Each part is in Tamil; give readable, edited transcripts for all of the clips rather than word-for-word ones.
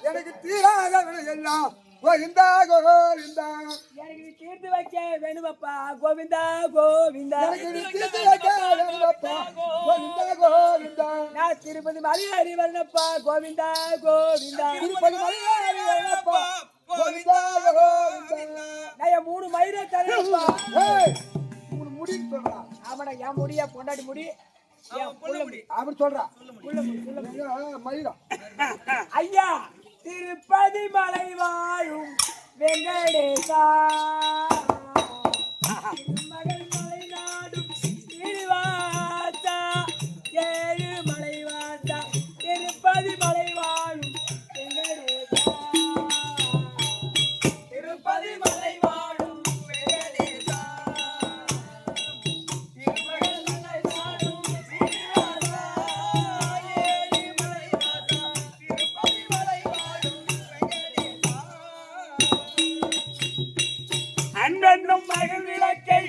எனக்கு தீராத எல்லாம் கோவிந்தா கோவிந்தா எனக்கு தீர்த்து வைக்க வேணுமப்பா கோவிந்தா கோவிந்தா எனக்கு தீர்த்து வைக்க வேணுமப்பா கோவிந்தா கோவிந்தா நான் திருப்பதி மலையாரி வரணுப்பா கோவிந்தா கோவிந்தா திருப்பதி மலையாரி வரணுப்பா கோவிந்தா கோவிந்தா நான் 3 மயிரை தரேன்ப்பா. ஏய் 3 முடி சொல்றா. ஆமாடா என் முடியா பொண்டாட்டி முடி அப்படி சொல்றா. மயிரா ஐயா திருப்பதி மலை வாழும் வெங்கடேசா மகள் மலை நாடும் ஸ்ரீனிவாசா ஏழு மலை வாசா திருப்பதி மலை வாழும் வெங்கடேசா திருப்பதி மலை வாழும் வெங்கடேசா திருமகள் மலை நாடும் ஸ்ரீனிவாசா ஏழு மலை வாசா திருப்பதி மலை வாழும் வெங்கடேசா அண்ணனும் மகள் விளக்கை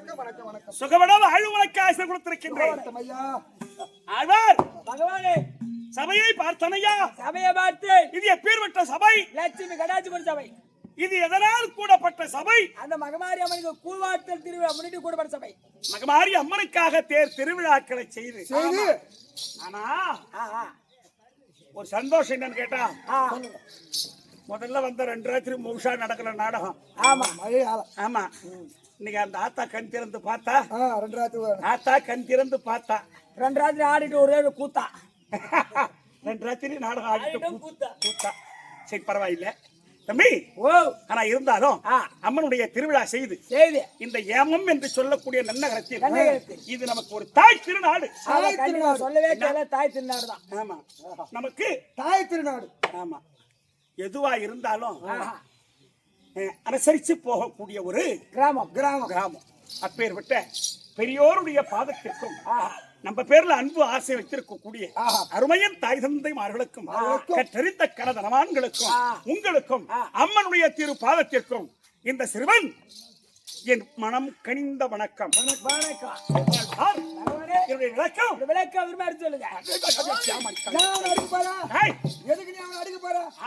வணக்கம் வணக்கம் வணக்கம். சுகவடம் ஆழ்வனுக்கு ஆசை கொடுத்திருக்கின்றேன். வணக்கம் ஐயா. ஆழ்வார் பகவானே சபையை பார்த்தனையா? சபையை பார்த்து இது எப்பேற்பட்ட சபை? லட்சுமி கடாட்சி சபை. இது எதனால் கூடப்பட்ட சபை? அந்த மகமாரி அம்மனுக்கு கூழ்வாழ்த்தல் திருவிழா முன்னிட்டு கூடப்பட்ட சபை. மகமாரி அம்மனுக்காக தேர் திருவிழாக்களை செய்து ஆனா ஒரு சந்தோஷம் என்னன்னு கேட்டா, முதல்ல வந்த 2 ராத்திரி முழுசா நடக்கிற நாடகம். ஆமா ஆமா, இன்னைக்கு அந்த ஆத்தா கண் திறந்து பார்த்தா, 2 ராத்திரி ஆத்தா கண் திறந்து பார்த்தா 2 ராத்திரி ஆடிட்டு ஒரே கூத்தா. 2 ராத்திரி நாடகம் ஆடிட்டு கூத்தா. சரி பரவாயில்லை தம்பி. ஓ ஆனா இருந்தாலும் அம்மனுடைய திருவிழா செய்து இந்த ஏமம் என்று சொல்லக்கூடிய நன்னகரத்தில் இது நமக்கு ஒரு தாய் திருநாடு. சொல்லவே தாய் திருநாடு தான். ஆமா, நமக்கு தாய் திருநாடு. ஆமா, எதுவா இருந்தாலும் அனுசரிச்சு போகக்கூடிய ஒரு கிராமம். கிராமம். அப்பேற்பட்ட பெரியோருடைய பாதத்திற்கும் நம்ம பேர்ல அன்பு ஆசை வைத்திருக்கக்கூடிய அருமையின் தாய் தந்தைமார்களுக்கும் கற்றறிந்த கணதனவான்களுக்கும் உங்களுக்கும் அம்மனுடைய திரு பாதத்திற்கும் இந்த சிறுவன் என் மனம் கனிந்த வணக்கம்.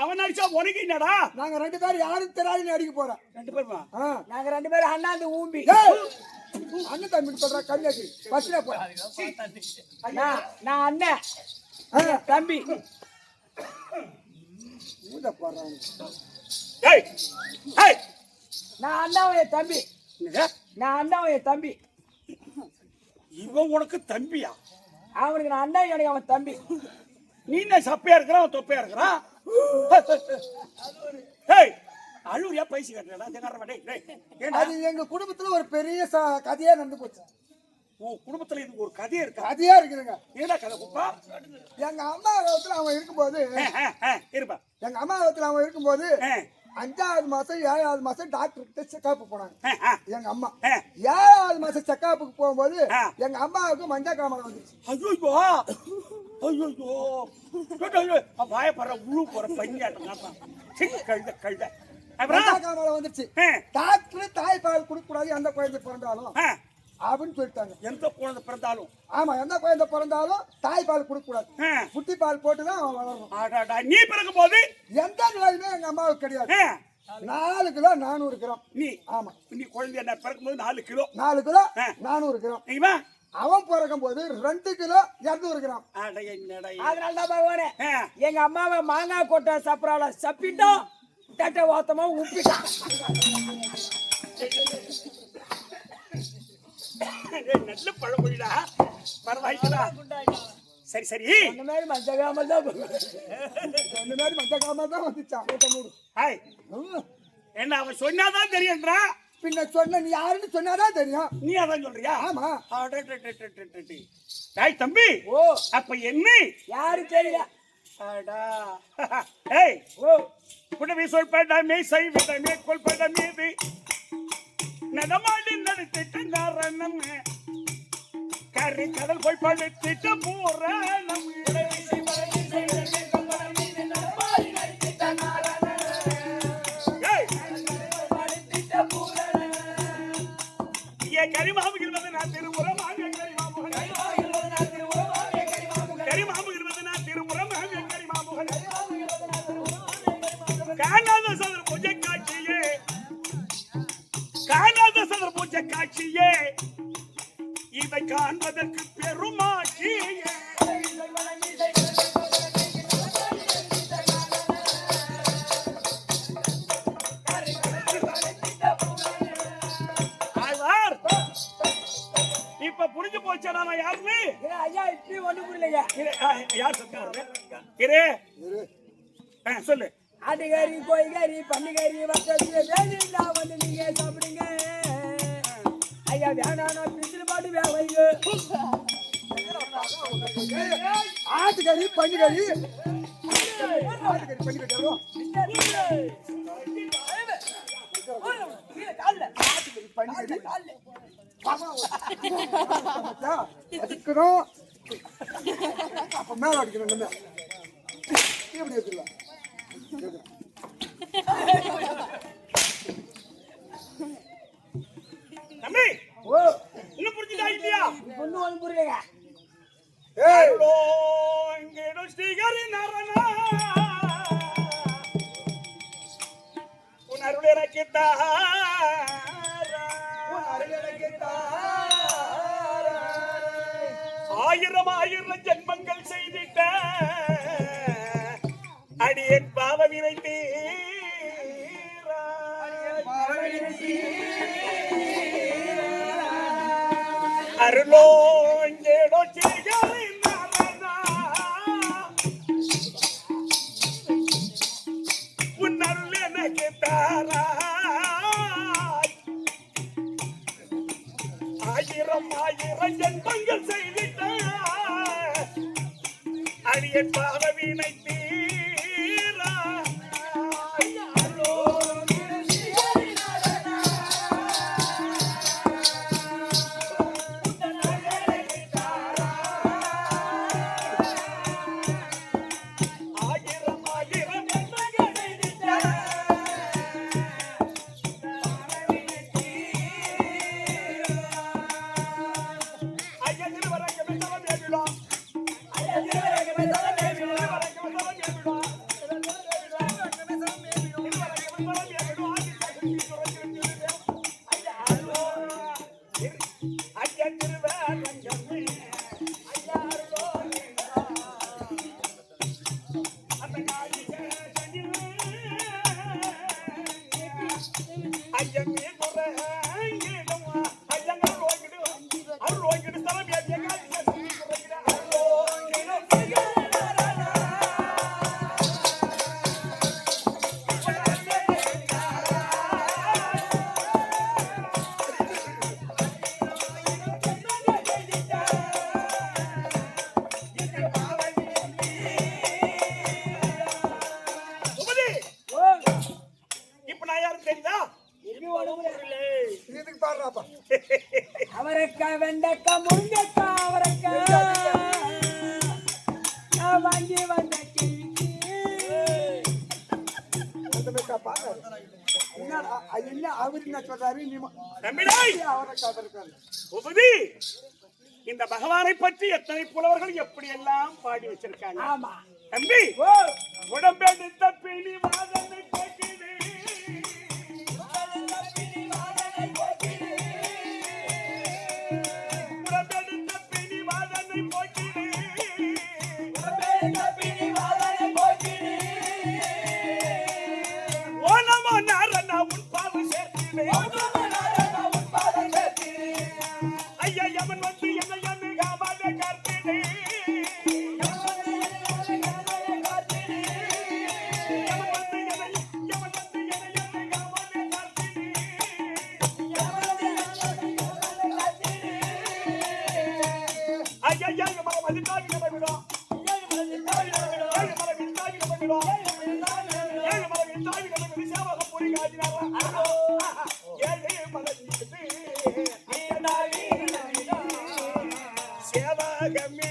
அவன் அடிச்சா உனக்கு என்னடா? நாங்க 2 பேரும் யாரும் தெரியாது அடிக்க போறோம். 2 பேருமா? நாங்க 2 பேரும் அண்ணாந்து ஊம்பி அண்ணன் தம்பி சொல்ற கம்மியாச்சு. பஸ்ல போ. நான் அண்ணன் தம்பி ஊத போறாங்க. ஏய் ஏய், நான் அண்ணாவைய தம்பி. நான் அண்ணாவைய தம்பி. இவன் உனக்கு தம்பியா? அவனுக்கு நான் அண்ணா, எனக்கு அவன் தம்பி. நீ என்ன சப்பையா இருக்கிறான், அவன் தொப்பையா இருக்கிறான்? ஏய், அழுவுறியா பைசி கட்டடா? அது எங்க குடும்பத்துல ஒரு பெரிய கதையா நடந்து போச்சு. உன் குடும்பத்துல இதுக்கு ஒரு கதையா இருக்கா? கதையா இருக்குதுங்க. ஏடா கதை குப்பா? எங்க அம்மா காலத்துல அவன் இருக்கும்போது இருப்பா. எங்க அம்மா காலத்துல அவன் இருக்கும்போது 5வது மாசம் 7வது மாசம் டாக்டர் கிட்ட செக்அப் போனாங்க. எங்க அம்மா 7வது மாசம் செக்அப்புக்கு போகும்போது எங்க அம்மாவுக்கு மஞ்சள் காமாலை வந்துச்சு. வாயப்படுற உழு போற பையன் கழுத காமாலை வந்துச்சு. டாக்டர் தாய்ப்பால் கொடுக்க கூடாது எந்த குழந்தை பிறந்தாலும் அப்படின்னு சொல்லிட்டாங்க. எந்த குழந்தை பிறந்தாலும்? ஆமா, எந்த குழந்தை பிறந்தாலும் தாய்ப்பால் கொடுக்க கூடாது, குட்டி பால் போட்டுதான் அவன் வளரணும். நீ பிறக்கும் போது எந்த நிலையுமே எங்க அம்மாவுக்கு கிடையாது. 4 கிலோ 400 கிராம். நீ? ஆமா, நீ குழந்தை என்ன பிறக்கும் போது 4 கிலோ 400 கிராம். அவன் பிறக்கும் போது 2 கிலோ 200 கிராம். அதனாலதான் பகவானே எங்க அம்மாவை மாங்காய் கொட்டை சப்பரால சப்பிட்டோம், தட்டை ஓத்தமா உப்பிட்டான். நல்ல பழமொழிடா, பரவாயில்லடா. சரி சரி, இந்த மாதிரி மஞ்சள் காமல் தான் வந்துச்சான். என்ன அவன் சொன்னாதான் தெரியும்ன்றா? பின்ன சொன்ன நீ யாருன்னு சொன்னாதான் தெரியும். நீ அதான் சொல்றியா? ஆமா. தாய் தம்பி. ஓ, அப்ப என்ன யாரு தெரியல. ஏய் ஓ, புடவை சொல்படமே செய்விடமே கொள்படம் மீது நடமாடி நடத்திட்ட நாரணம் கரை கடல் போய் படுத்திட்ட பூரணம். கரிமாமுகிறது நான் திருமுறம் கரிமாமுகிறது நான் திருமுறம் கரிமாமுகன் காணாத சதர் பூஜை காட்சியே, காணாத சதர் பூஜை காட்சியே, இதை காண்பதற்கு பெருமாட்சியே. இப்ப புரிஞ்சு போச்சா நான் யாருன்னு? ஐயா இப்படி ஒண்ணு புரியலையா? யார் சொல்லு. ஆட்டுக்கறி, கோழிக்கறி, பன்னிக்கறி வச்சது வேணும்னா வந்து நீங்க சாப்பிடுங்க. ஐயா வேணாம் பிசில் பாட்டு வைங்க. ஆட்டுக்கறி பன்னிக்கறி அதுக்குதான் அப்ப மேல அடிக்கணும். எப்படி வச்சிருக்கலாம்? தம்பி, ஒண்ணு புரியலங்க. அருளோங்கிடும் ஸ்ரீஹரி நரனா உன் அருள் எனக்கு ஆயிரம் ஆயிரம் ஜென்மங்கள் செய்திட்ட அடியன் பாவவினை தீரா அருளோங்கேடோ சிகரி நரனா உன் அருள் எனக்கு தாரா ஆயிரம் ஆயிரம் ஜென்மங்கள் செய்திட்ட அடியன் பாவவினை தீரா ஆயிரம் ஆயிரம் ஜென்மங்கள் செய்திட்ட ஐயா திருவரங்கம் எல்லாம் ஏறிடும் ஐயா திருவரங்கம் எல்லாம் ஏறிடும் இப்ப நான் யாரும் தெரியுதா இதுக்கு பாடுறாப்பா. அவரைக்காய் வெண்டைக்காய் முருங்கைக்காய் அவரைக்காய் நான் வாங்கி வந்த கிளிக்கு என்ன அவரு என்ன சொல்றாரு? தம்பிடாய் அவரை காத்திருக்காரு. உபதி இந்த பகவானை பற்றி எத்தனை புலவர்கள் எப்படி எல்லாம் பாடி வச்சிருக்காங்க. ஆமா தம்பி ஓ உடம்பெடுத்த பிணி வாதனை போக்கினே உடம்பெடுத்த பிணி வாதனை போக்கினே ஓ நமோ நாராயணா உன் பாத சேர்த்தினே ஐயா யமன் வந்து என்னை அணுகாமல காத்தினே சேவகமே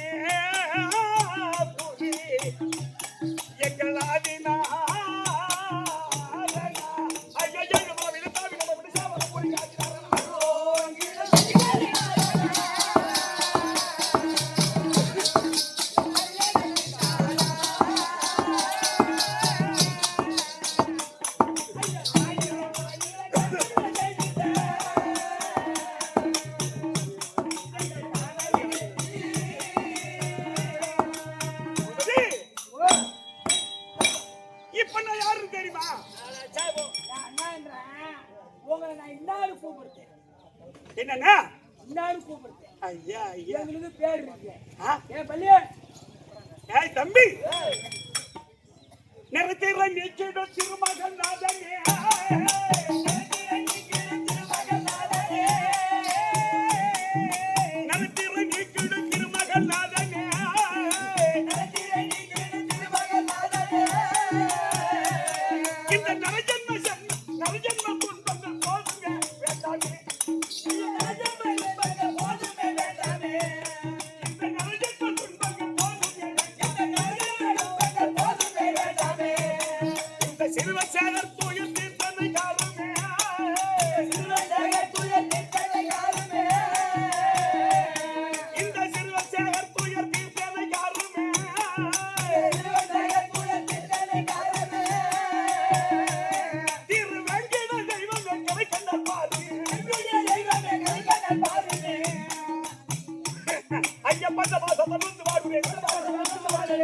எங்கள் ஆதினா இப்ப நான் யாருன்னு தெரியுமா? உங்களை நான் இன்னாரு கூப்பிடுறேன் என்னன்னா இன்னாரு கூப்பிடுறேன் ஐயா ஐயா எங்களுக்கு பேர் இருக்கு ஆ? ஏன் பள்ளியே ஏய் தம்பி நிறத்திற நீக்கிடும் திருமகன் நாதனே நிறத்திற நீக்கிடும் திருமகன் நாதனே இந்த நரஜன்ம துன்பங்கள் போதுங்க வேண்டாமே இந்த நரஜன்ம துன்பங்கள் போதுங்க இந்த சிறுவ சேகர் தூய தீர்த்தனை காருமே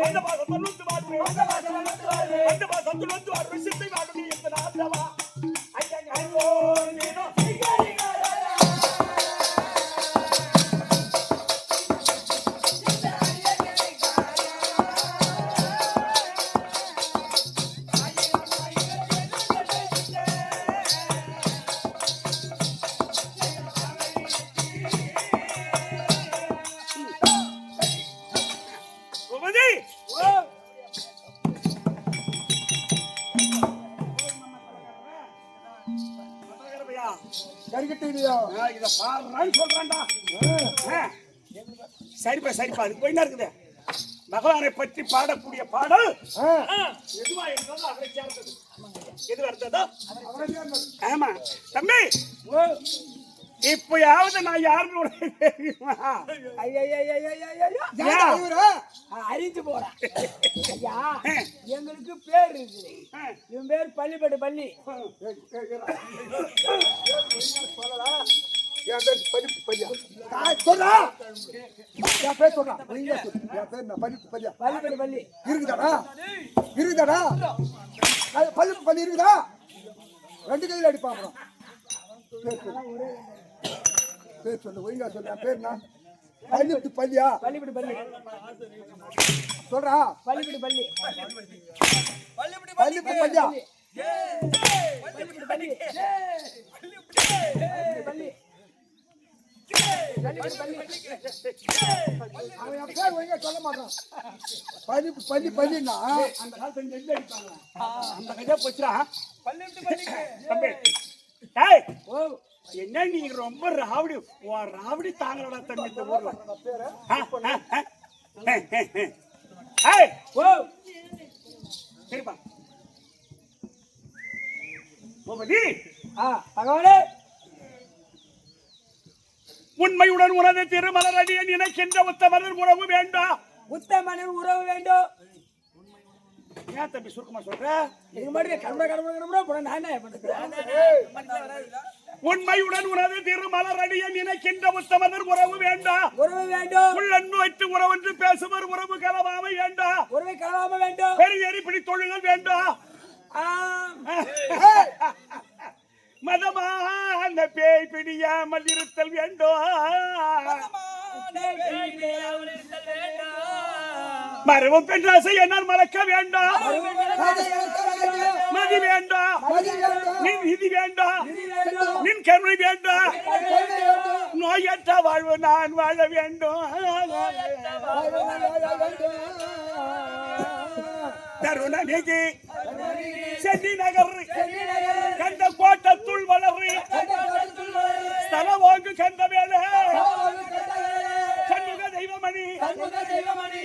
அந்த பாசம் தொண்ணூத்து வாழ்வு அந்த பாசம் தொண்ணூத்து வாழ்வு சித்தை வாழ்வு எந்த நாதவா ஐயா ஐயோ நீனோ சரிப்பா சரிப்பா அது போயினா இருக்குது பகவானை பற்றி பாடக்கூடிய பாடல் எதுவா இருந்ததோ அவரை சேர்ந்தது எது வருதோ ஆமா தம்பி இப்பயாவது நான் யாருன்னு தெரியுமா அறிஞ்சு போறேன் ஐயா எங்களுக்கு பேர் இருக்குது இவன் பேர் பள்ளிப்பட்டு பள்ளி ரெண்டு கையில் அடிப்பாங்க பேர் சொல்லு ஒழுங்கா சொல்ல பேர் என்ன பள்ளிப்பட்டு பள்ளியா பள்ளிப்பட்டு பள்ளி சொல்றா பள்ளிப்பட்டு பள்ளி பள்ளிப்பட்டு பள்ளியா பள்ளிப்பட்டு பள்ளி பள்ளி அவன் எப்ப ஒழுங்கா சொல்ல மாட்டான் பள்ளி பள்ளி பள்ளின்னா அந்த காலத்துல நெல் அடிப்பாங்க அந்த கதையா போச்சுடா தம்பி டேய் ஓ என்ன நீங்க ரொம்ப ராவடி ராவடி தாங்கலடா தம்பி இந்த ஊர்ல ஏய் ஓ சரிப்பா ஓபதி பகவானே உண்மையுடன் உனது திருமலர் அடியை நினைக்கின்ற உத்தமனர் உறவு வேண்டாம் உத்தமனர் உறவு வேண்டும் ஏன் தம்பி சுருக்கமா சொல்ற நீங்க மட்டும் கடமை போன நான் என்ன பண்றது உண்மையுடன் உனது திருமலர் அடியை நினைக்கின்ற உத்தமனர் உறவு வேண்டாம் உறவு வேண்டும் உள்ளன்பு வைத்து உறவென்று பேசுவர் உறவு கலவாம வேண்டாம் உறவை கலவாம வேண்டும் பெரிய எரிப்பிடி தொழுகள் வேண்டாம் மதமான பேய் பிடியாமல் இருத்தல் வேண்டும் மரபும் பெண்ணாசை என்னால் மறக்க வேண்டாம் மதி வேண்டாம் நின் விதி வேண்டாம் நின் கருணை வேண்டாம் நோயற்ற வாழ்வு நான் வாழ வேண்டும் தருணமிகு சென்னி நகர் கண்ட கோட்டத்துள் வளர்றி ஸ்தலவாங்கு கண்ட வேலை சண்முக தெய்வமணி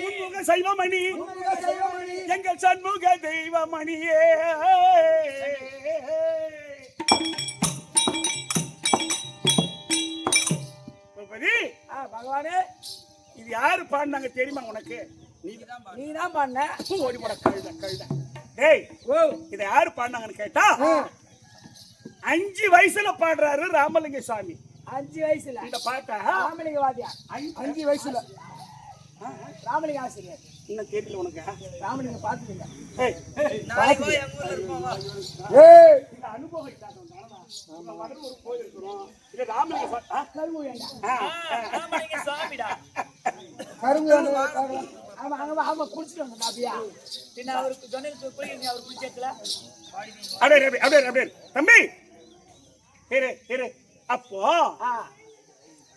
உன்முக சைவமணி எங்கள் சண்முக தெய்வமணியே பகவானே இது யாரு பாடினாங்க தெரியுமா உனக்கு நீதான் பாடின ஓடி போட கழுத கழுத டேய் இத யாரு பாடினாங்கன்னு கேட்டா 5 வயசுல பாடுறாரு ராமலிங்க சாமி 5 வயசுல இந்த பாட்டா ராமலிங்க வாத்தியார் 5 வயசுல ராமலிங்க ஆசிரியர் இன்னும் தெரியல உனக்கு ராமலிங்க பாத்துக்கங்க அனுபவம் ஒரு கோயில் இருக்கிறோம் இது ராமலிங்க சாமிடா ஆமா ஆமா ஆமா குடிச்சிட்டு வந்தா அப்படியா பின்ன அவருக்கு ஜொனலுக்கு போய் அவர் குடிச்சேக்கல அப்படியே தம்பி இரு அப்போ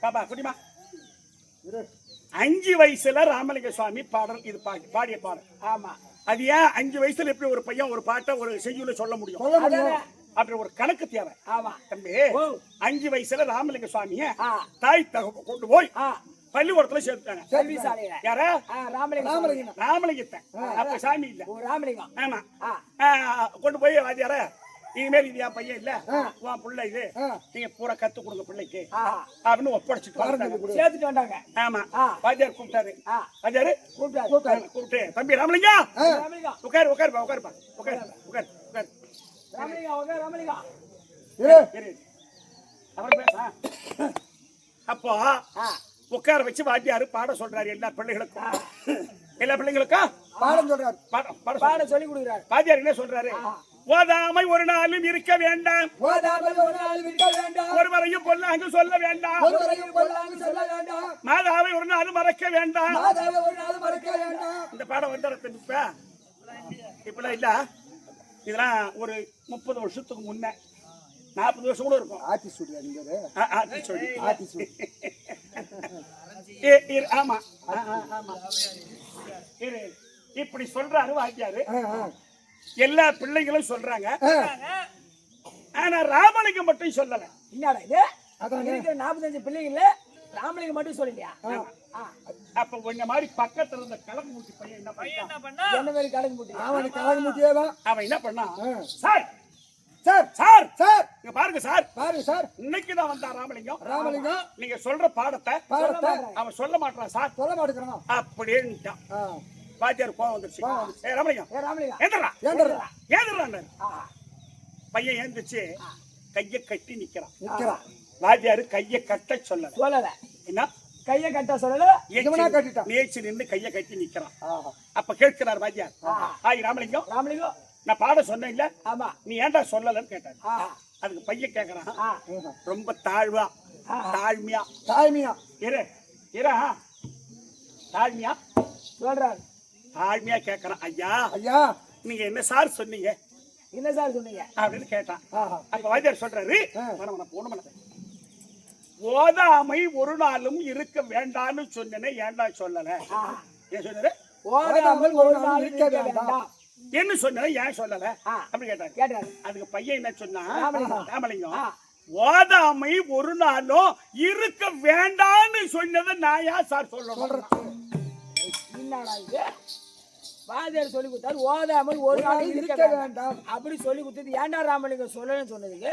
பாப்பா குடிமா 5 வயசுல ராமலிங்க சுவாமி பாடல் இது பாடிய பாடல் ஆமா அது ஏன் 5 வயசுல எப்படி ஒரு பையன் ஒரு பாட்டை ஒரு செய்யுள்ள சொல்ல முடியும் அப்படி ஒரு கணக்கு தேவை ஆமா தம்பி 5 வயசுல ராமலிங்க சுவாமிய தாய் தகவ கொண்டு போய் பள்ளிக்கூடத்துல சேர்த்தாங்க யார ராமலிங்கத்தை அப்ப சாமி இல்ல ராமலிங்கம் ஆமா கொண்டு போய் வாத்தியார இனிமேல் இது என் பையன் இல்ல உன் பிள்ளை இது நீங்க பூரா கத்து கொடுங்க பிள்ளைக்கு அப்படின்னு ஒப்படைச்சிட்டு சேர்த்துட்டு வந்தாங்க ஆமா வாத்தியார் கூப்பிட்டாரு வாத்தியாரு கூப்பிட்டு தம்பி ராமலிங்கா உட்காருப்பா உட்காரு அப்போ உட்கார வச்சு வாத்தியாரு பாட சொல்றாரு எல்லா பிள்ளைகளுக்கும் எல்லா பிள்ளைங்களுக்கும் பாடம் சொல்றாரு. பாடம் சொல்லி கொடுக்குறாரு. பாதியார் என்ன சொல்றாரு? ஓதாமை ஒரு நாளும் இருக்க வேண்டாம், ஓதாமல் ஒரு நாள் இருக்க வேண்டாம், ஒருவரையும் கொல்லாங்க சொல்ல வேண்டாம், ஒருவரையும் கொல்லாமல் சொல்ல வேண்டாம், மாதாவை ஒரு நாளும் மறக்க வேண்டாம். மாதாவை ஒரு நாள் மறக்க வேண்டாம். இந்த பாடம் வந்து இப்பெல்லாம் இல்ல, இதெல்லாம் ஒரு 30 வருஷத்துக்கு முன்ன, 40 வருஷம் கூட இருக்கும். ஆத்தி சுடியா நீங்க? ஆத்தி சொல்லி ஆத்தி சுடி. ஆமா ஆமா. இப்படி சொல்றாரு வாத்தியாரு. எல்லா பிள்ளைங்களும் சொல்றாங்க, ஆனா ராமலிங்கம் மட்டும் சொல்லல. என்னடா இது? இருக்கிற 45 பிள்ளைங்கள ராமலிங்கம் மட்டும் சொல்லலையா? அப்ப கொஞ்ச மாதிரி பக்கத்துல இருந்த கலக்கு மூட்டி பையன் என்ன பண்ணா? என்ன மாதிரி கலக்கு மூட்டி? அவன் கலக்கு மூட்டியே தான். அவன் என்ன பண்ணா? சார் சார் சார் சார் இங்க பாருங்க சார், பாருங்க சார், இன்னைக்கு தான் வந்தா ராமலிங்கம். ராமலிங்கம் நீங்க சொல்ற பாடத்தை அவன் சொல்ல மாட்டான் சார், சொல்ல மாட்டேங்கிறான் அப்படின்ட்டான். வாத்தியார் கோவம் வந்துருச்சு. ராமலிங்கம் ராமலிங்கம் ஏந்திரா ஏந்திரா ஏந்திரா. பையன் ஏந்திரிச்சு கைய கட்டி நிக்கிறான். நிக்கிறான். வாத்தியாரு கைய கட்ட சொல்லல. என்ன கைய கட்ட சொல்லல, நேச்சு நின்று கைய கட்டி நிக்கிறான். அப்ப கேட்கிறார் வாத்தியார், ஆய் ராமலிங்கம், ராமலிங்கம் நான் பாட சொன்னேன் இல்ல, ஆமா, நீ ஏன்டா சொல்லலன்னு கேட்டாரு. அதுக்கு பையன் கேக்குறான், ரொம்ப தாழ்மையா தாழ்மையா சொல்றாரு. தாழ்மையா கேக்குறான். ஐயா ஐயா நீங்க என்ன சார் சொன்னீங்க? என்ன சார் சொன்னீங்க அப்படின்னு கேட்டான். அப்ப வாத்தியார் சொல்றாரு, ஓதாமை ஒரு நாளும் இருக்க வேண்டாம்னு சொன்னேனே, ஏன்டா சொல்லல? ஏன் சொன்னாரு? ஓதாமல் ஒரு நாள் இருக்க வேண்டாம் என்ன சொன்ன, ஏன் சொல்லல அப்படி கேட்டாரு. அதுக்கு பையன் என்ன சொன்னா, ராமலிங்கம் ஓதாமை ஒரு நாளும் இருக்க வேண்டாம்னு சொன்னதை நான் ஏன் சார் சொல்லணும்? என்னடா இது? வாத்தியார் சொல்லி கொடுத்தாரு, ஓதாமல் ஒரு நாள் இருக்க வேண்டாம் அப்படி சொல்லி கொடுத்தது. ஏன்டா ராமலிங்கம் சொல்லணும்னு சொன்னதுக்கு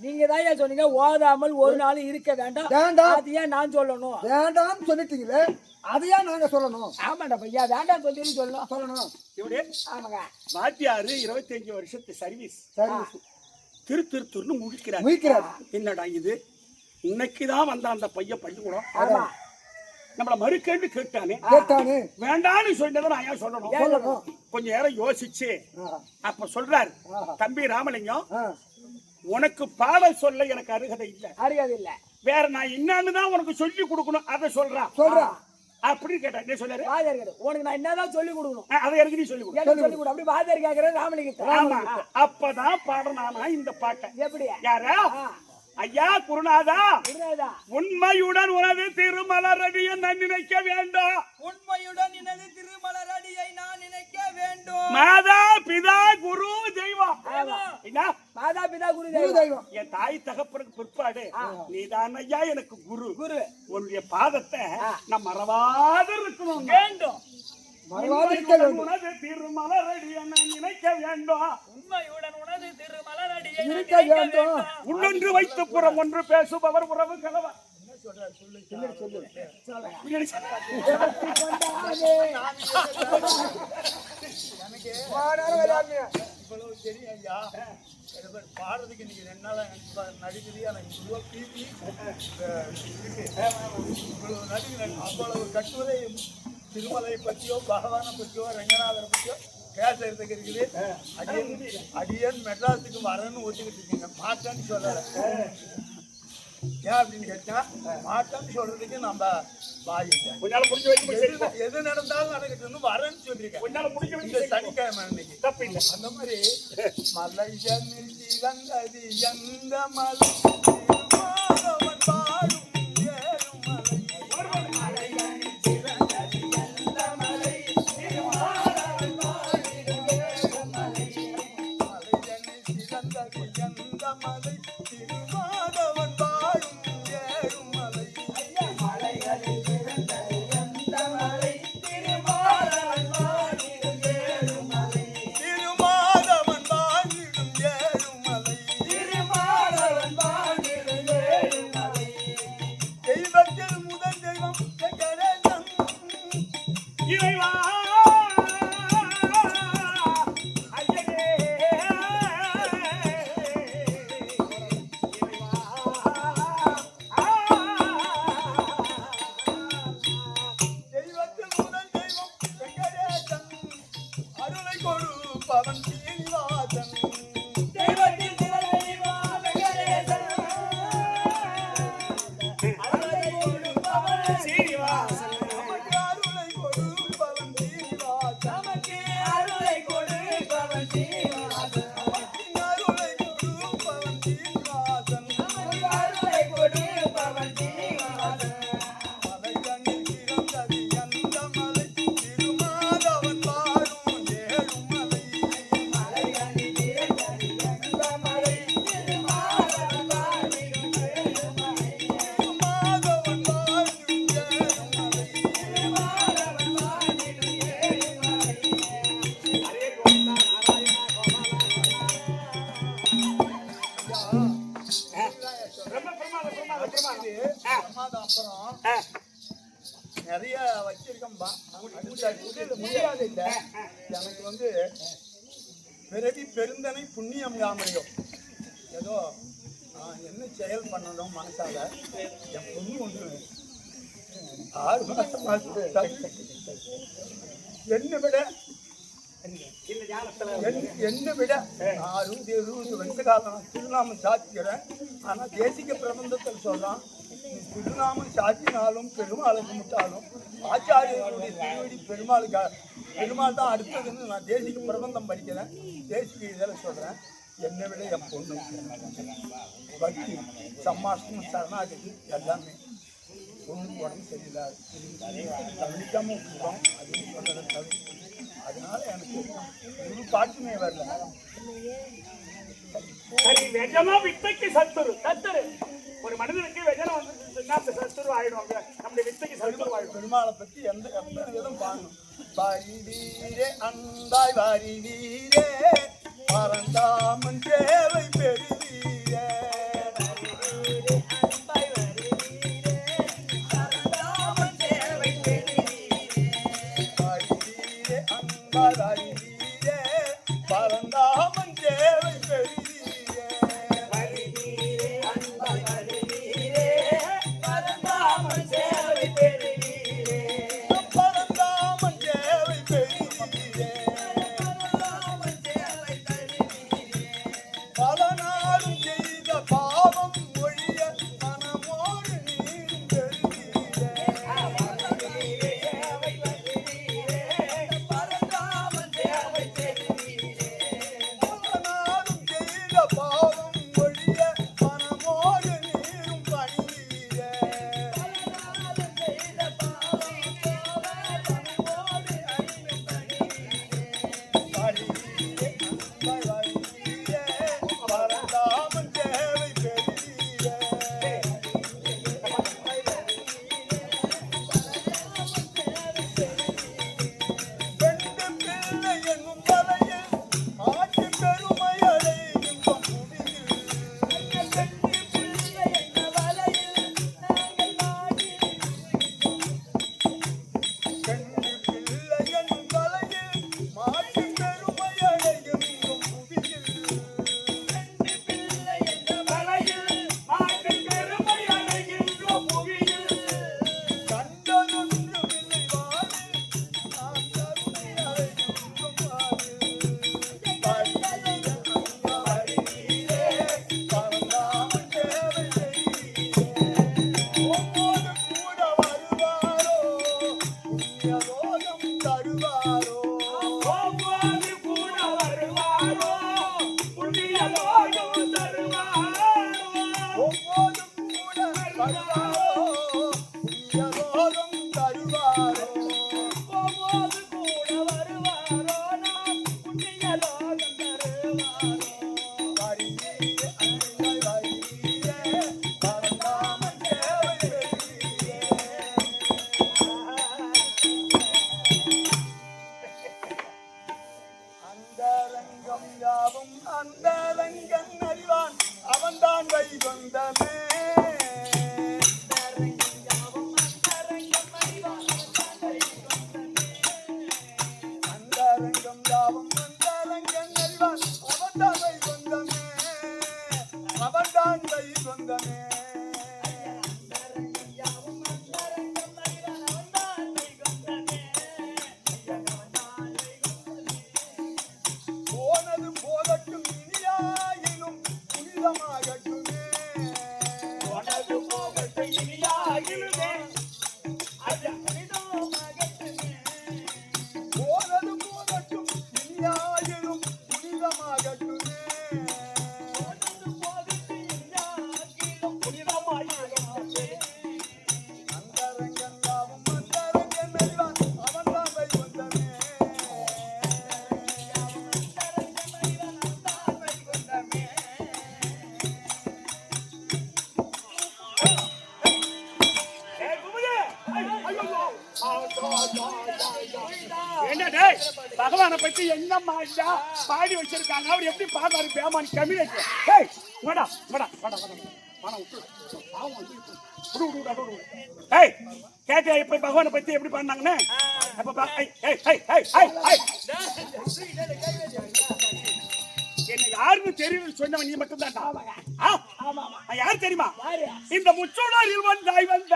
நீங்க தான் ஏன் சொன்னீங்க ஓதாமல் ஒரு நாள் இருக்க வேண்டாம், அது ஏன் நான் சொல்லணும்? வேண்டாம்னு சொல்லிட்டீங்களே, அதையா நாங்க சொல்லணும்? ஆமாண்டா பையா, வேண்டாம் சொல்லணும். ஆமாங்க. வாத்தியாரு 25 வருஷத்து சர்வீஸ். திருன்னு முழிக்கிறார். என்னடா இது, இன்னைக்குதான் வந்த அந்த பையன் பள்ளிக்கூடம் நம்மள மறுக்கேள்வி கேட்டானே, வேண்டான்னு சொன்னதை நான் ஏன் சொல்லணும்? கொஞ்ச நேரம் யோசிச்சு அப்ப சொல்றாரு, தம்பி ராமலிங்கம், உனக்கு பாடம் சொல்ல எனக்கு அருகதை இல்ல, வேற நான் என்னன்னு தான் உனக்கு சொல்லி கொடுக்கணும், அதை சொல்றான் அப்படின்னு கேட்டா. என்ன சொல்றாரு? உனக்கு நான் என்னதான் சொல்லி கொடுக்கணும், அதை எனக்கு நீ சொல்லி கொடு அப்படி வாத்தியார் கேக்குற ராமலிங்கம். அப்பதான் பாடனானா இந்த பாட்டை. எப்படி? யாரா? ஐயா குருநாதா, உண்மையுடன் உனது திருமலரடியை நான் நினைக்க வேண்டும், உண்மையுடன் எனது திருமலரடியை நான் நினைக்க வேண்டும். மாதா பிதா குரு தெய்வம். மாதா பிதா குரு தெய்வம். என் தாய் தகப்பனுக்கு பிற்பாடு நீதான் ஐயா எனக்கு குரு. உன்னுடைய பாதத்தை நான் மறவாத இருக்கணும் வேண்டும். உனது திருமலரடியை நான் நினைக்க வேண்டும், உண்மையுடன் உனது திருமலரடியை நினைக்க வேண்டும். உள்ளொன்று வைத்து புறம் ஒன்று பேசுபவர் உறவு கலவர். பாடுறதுக்கு இன்னைக்கு 2 நாளா நடிக்குது. எனக்கு பிபி இவ்வளவு நடிகை அவ்வளவு கட்டுவதை திருமலை பற்றியோ பகவானை பற்றியோ ரங்கநாதரை பற்றியோ பேசுறதுக்கு இருக்குது. அடியன் மெட்ராஸுக்கு வரேன்னு ஒத்துக்கிட்டு இருக்கீங்க, மாட்டான்னு சொல்லலை. ஏன் அப்படின்னு கேட்டா, மாட்டான்னு சொல்றதுக்கு நம்ம எது நடந்தாலும் நடக்கட்டும் வரேன்னு சொல்லிருக்கேன். சனிக்கிழமை அன்னைக்கு அந்த மாதிரி மலையனில் இறங்கதி எந்த மலை பாடும் கொடுப்பவன் சீனிவாசன் தெய்வத்தில் திகழ்வெளிவா வெங்கடேசன். அருளை கொடுப்பவன் சீனிவாசன் நமக்கு அருளை கொடுப்பவன் சீனிவாசன் நமக்கு அருளை கொடுப்பவன் சீனிவாசன். அருளை கொடுப்பவன் சீனிவாசன் நமக்கு அருளை கொடுப்பவன் சீனிவாசன். மலையணில் பிறந்தது எந்த மலை திருமாதவன் வாழும் ஏழுமலை மலையணி திரட்டடி எந்த மலை திருமாவளவன் வாழிடும் பெருமலை. திருமாதவன் வாழும் ஏழுமலை திருமாவளவன் வாழிடும் ஏழுமலை. ஹரே கோவிந்தா நாராயணா கோபாலா ரொம்ப பிரமாதம் பிரமாதம் பிரமாதம் பிரமாதம் அப்புறம் நிறைய வச்சிருக்கேன்பா முடியாது இல்ல எனக்கு வந்து பிறவி பெருந்தனை புண்ணியம் காமடியும் ஏதோ நான் என்ன செயல் பண்ணணும் மனசால என் பொண்ணு ஒன்று 6 மாசமா என்னை விட இந்த ஞானத்துல என்னை விட 60-70 வருஷ காலம் திருநாமம் சாத்திக்கிறேன் ஆனா தேசிக பிரபந்தத்தில் சொல்றான் நீ திருநாமம் சாத்தினாலும் பெருமாளை கும்பிட்டாலும் ஆச்சாரியர்களுடைய திருவடி பெருமாள் தான் அடுத்ததுன்னு நான் தேசிக பிரபந்தம் படிக்கிறேன் தேசிக இதில் சொல்றேன் என்னை விட என் பொண்ணு பக்தி சம்மாஷ்டம் சரணாகதி எல்லாமே பொண்ணுக்கு உடம்பு சரியில்லாது கவனிக்காம விட்டுருக்கோம் அதுவும் சொல்றதை தவிர அதனால எனக்கு ஒரு பாட்டுமே வரல சரி வெஜமா வித்தைக்கு சத்துரு சத்துரு ஒரு மனிதனுக்கு வெஜனம் வந்து சத்துரு ஆயிடுவாங்க நம்முடைய வித்தைக்கு சத்துரு ஆயிடும் பெருமாளை பத்தி எந்த விதம் பாடணும் வாரி வீரே அந்தாய் வாரி வீரே பரந்தாமன் சேவை பெறுவீரே வாரி வீரே அந்தாய் வாரி வீரே பரந்தாமன் சேவை பெறுவீரே பரந்தாமன் சேவை பெறுவீரே பல நாளும் செய்த பாவம் ஒழிய மனமோடு நீரும் பெறுவீரே பல நாளும் செய்த பாவம் ஒழிய மனமோடு நீரும் பணிவீரே வாரிவீரே அந்தாய் வாரிவீரே பரந்தாமன் சேவை பெறுவீரே பெண்டு பிள்ளை என்னும் தலையில் ஆட்சி பெருமை அடைகின்ற பெண்டு பிள்ளை என்னும் தலையில் மாற்றி பெருமை அடைகின்ற புவியில் தலையில் மாற்றி பெருமை அடைகின்ற புவியில் கண்டதொன்று இல்லை வாழில் நாம் கருணை அடைகின்ற வாழில் பரந்தாமன் சேவை செய்வீரே ஒவ்வொரு கூட வருவாரோ புண்ணியலோகம் தருவாரோ ஒவ்வொரு கூட வருவாரோ புண்ணிய லோகம் தருவாரோ ஒவ்வொரு கூட வருவாரோ புண்ணியலோகம் தருவாரோ ஒவ்வொரு கூட வருவாரோ நாம் புண்ணிய லோகம் தருவாரோ. வாரிவீரே அந்தாய் வாரிவீரே பரந்தாமன் சேவை பெறுவீரே அந்தரங்கம் யாவும் அந்தரங்கன் அறிவான் அவன்தான் வைகுந்தமே அந்தரங்கம் யாவும் அந்தரங்கன் அறிவான் அவன்தான் வைகுந்தமே அவன்தான் வைகுந்தமே பகவானை பத்தி என்னம்மா ஐயா பாடி வச்சிருக்காங்க. அவர் எப்படி பாடுறாரு பேமானி கம்யூனிட்டி. ஏய் வாடா வாடா வாடா வாடா வாடா விட்டு பாவம் வந்து விடு. ஏய் கேட்டியா இப்ப பகவானை பத்தி எப்படி பாடினாங்கன்னு? அப்ப என்ன யாருன்னு தெரியும் சொன்னவன் நீ மட்டும் தான்டா. யாரு தெரியுமா? இந்த முச்சோடாரில் வந்தாய் வந்த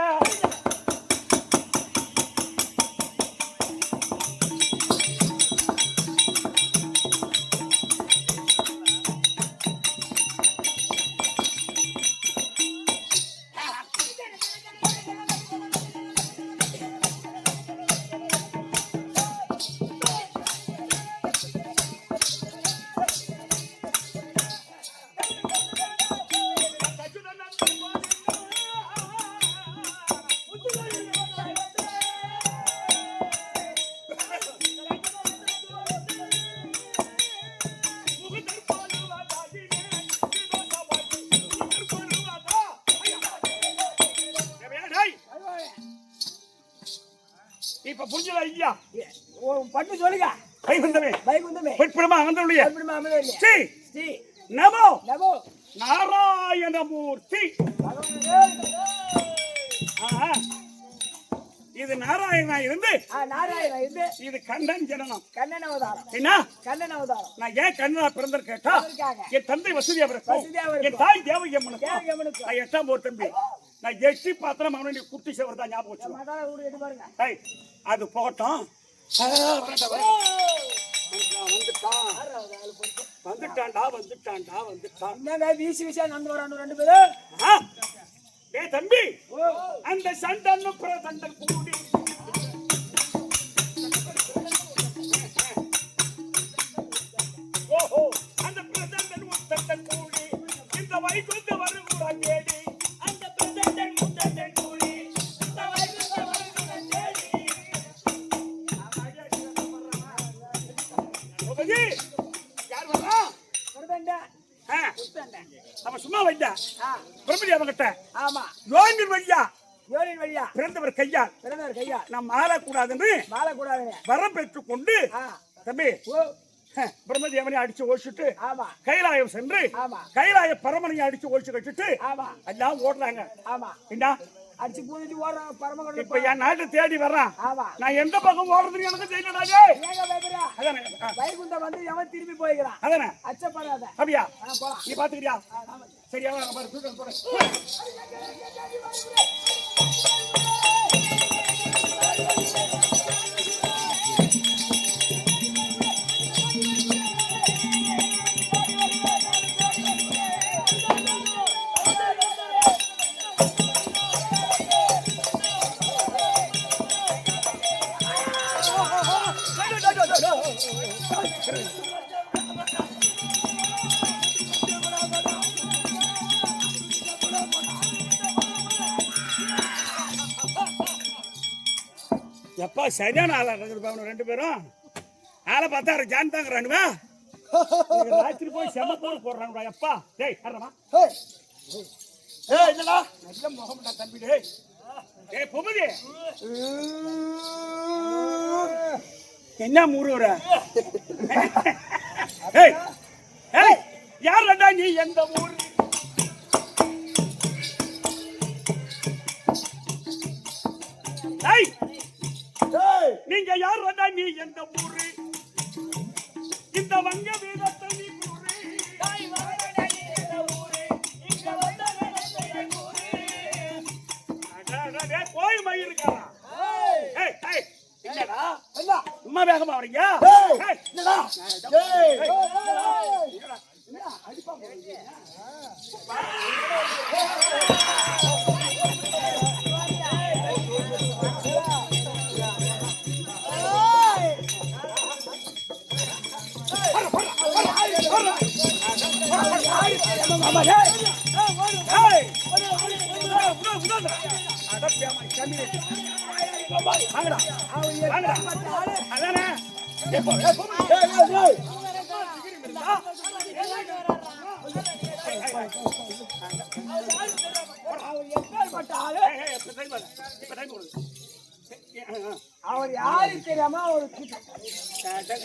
இப்ப புரிஞ்சல ஐயா பண்ணு சொல்லுங்க. வைகுந்தமே பெட்பிரமா அமர்ந்துள்ளிய ஸ்ரீ நமோ நாராயணமூர்த்தி. இது நாராயணா இருந்து இது கண்ணன் ஜனனம். கண்ணன் அவதாரம். என்ன கண்ணன் அவதாரம். நான் ஏன் கண்ணனா பிறந்தர் கேட்டா என் தந்தை வசதியாவருக்கும் என் தாய் தேவகி அம்மனுக்கும் நான் 8ஆம் போர் தம்பி. நான் எட்டி பாத்திரம் அவனை குட்டி சேவர் தான் ஞாபகம் வச்சுக்கோ. அது போகட்டும். வந்துட்டான்டா வீசி வீசியா நடந்து வரானு 2 பேரும். ஏ தம்பி அந்த சண்டன் பிரதண்டன் கூடி ஓஹோ அந்த பிரதண்டன் முத்தண்டன் கூடி இந்த வைகுந்த வருகுடா கேடி அந்த பிரதண்டன் முத்தண்டன் கூடி இந்த வைகுந்த வருகுடா கேடி. ஓபதி யார் வரா? பிரதண்டன் அவன் சும்மா வைத்தா பிரபதி அவங்கிட்ட. ஆமா யோனின் வழியா பிறந்தவர் கையா நாம் மாறக்கூடாதுன்னு வரம் பெற்றுக் கொண்டு தம்பி பிரம்மதேவனை அடிச்சு ஓடிச்சுட்டு கைலாயம் சென்று கைலாய பரமனையை அடிச்சு ஓடிச்சு கட்டிட்டு எல்லாம் ஓடுறாங்க. என்ன அடிச்சு பூந்துட்டு ஓடுறாங்க பரமகடல். இப்ப என் நாட்டை தேடி வர்றான். நான் எந்த பக்கம் ஓடுறதுன்னு எனக்கு தெரியல. வைகுண்டம் வந்து எவன் திரும்பி போய்கிறான். அதானே அச்சப்படாத. அப்படியா நீ பாத்துக்கிறியா? சரியா போறேன். எப்பா சரியான ஆளா இருக்குது 2 பேரும். ஆளை பார்த்தா ஜான் தாங்கிறானுவா. ராத்திரி போய் செமப்போடு போடுறானுடா. எப்பா டேய் அறமா என்னடா நல்ல முகம்டா தம்பி. டேய் பொம்பதி என்ன மூறுற? யாரடா நீ எந்த ஊர்? நீங்க யாரடா நீ எந்த ஊரு? இந்த வங்க வீரத்தை நீ கூறு. போய் மயிருக்கா சும்மா வேகமா வரீங்க. அவர் யாரு தெரியாம அவரு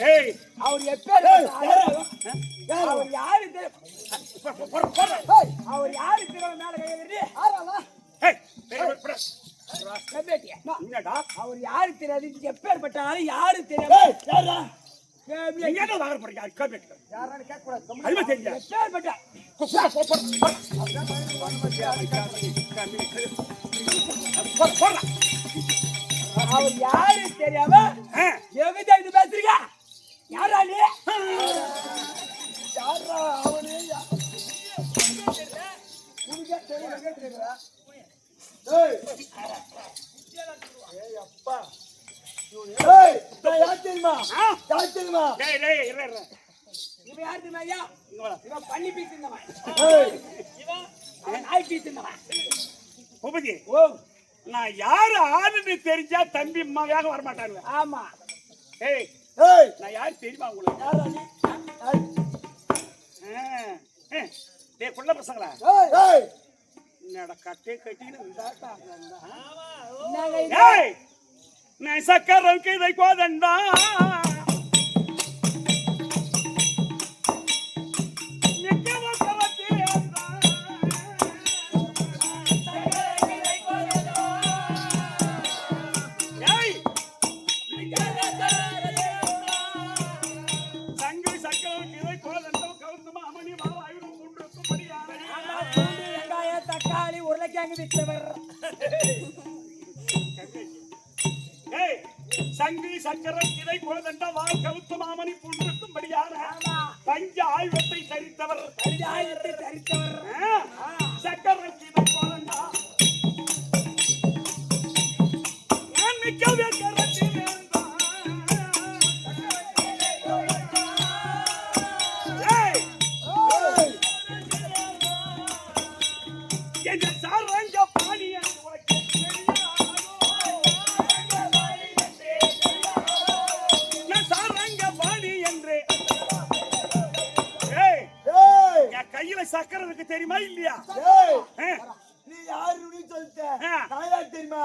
ஏய் அவர் எப்பேர் அவர் யாரு தெரியும் அவர் யாரு தெரியாம மேல கையெழுதி என்னடா அவர் யாரு தெரியாது எப்பேற்பட்டாலும் யாரு தெரியாம எப்பேற்பட்ட அவர் யாரு தெரியாம எங்கிட்ட இது பேசுறீங்க யாரா நீ யாரா அவனே தெரியுமா இவன் யாரு தெரியுமா ஐயா இவன் பண்ணி பீத்துந்தவன் இவன் நாய் பீத்துந்தவன் பூபதி ஓ நான் யாரு ஆளுன்னு தெரிஞ்சா தம்பி மகளாக வரமாட்டாங்க ஆமா ஏய் நான் யாரு தெரியுமா உங்களுக்கு டேய் குள்ள பசங்களா என்னடா கட்டே கட்டின்னு ஏய் நான் சக்கரவுக்கு இதை கோதண்டா சங்கி சக்கரம் இதை குழந்தண்ட வால் கவுத்து மாமணி புன்றுக்கும்படியான பஞ்ச ஆயுதத்தை தரித்தவர் சக்கரம் இதை குழந்தா மிக்கவே சக்கரம் இருக்கு தெரியுமா இல்லையா நீ யாரு சொல்லிட்ட தெரியுமா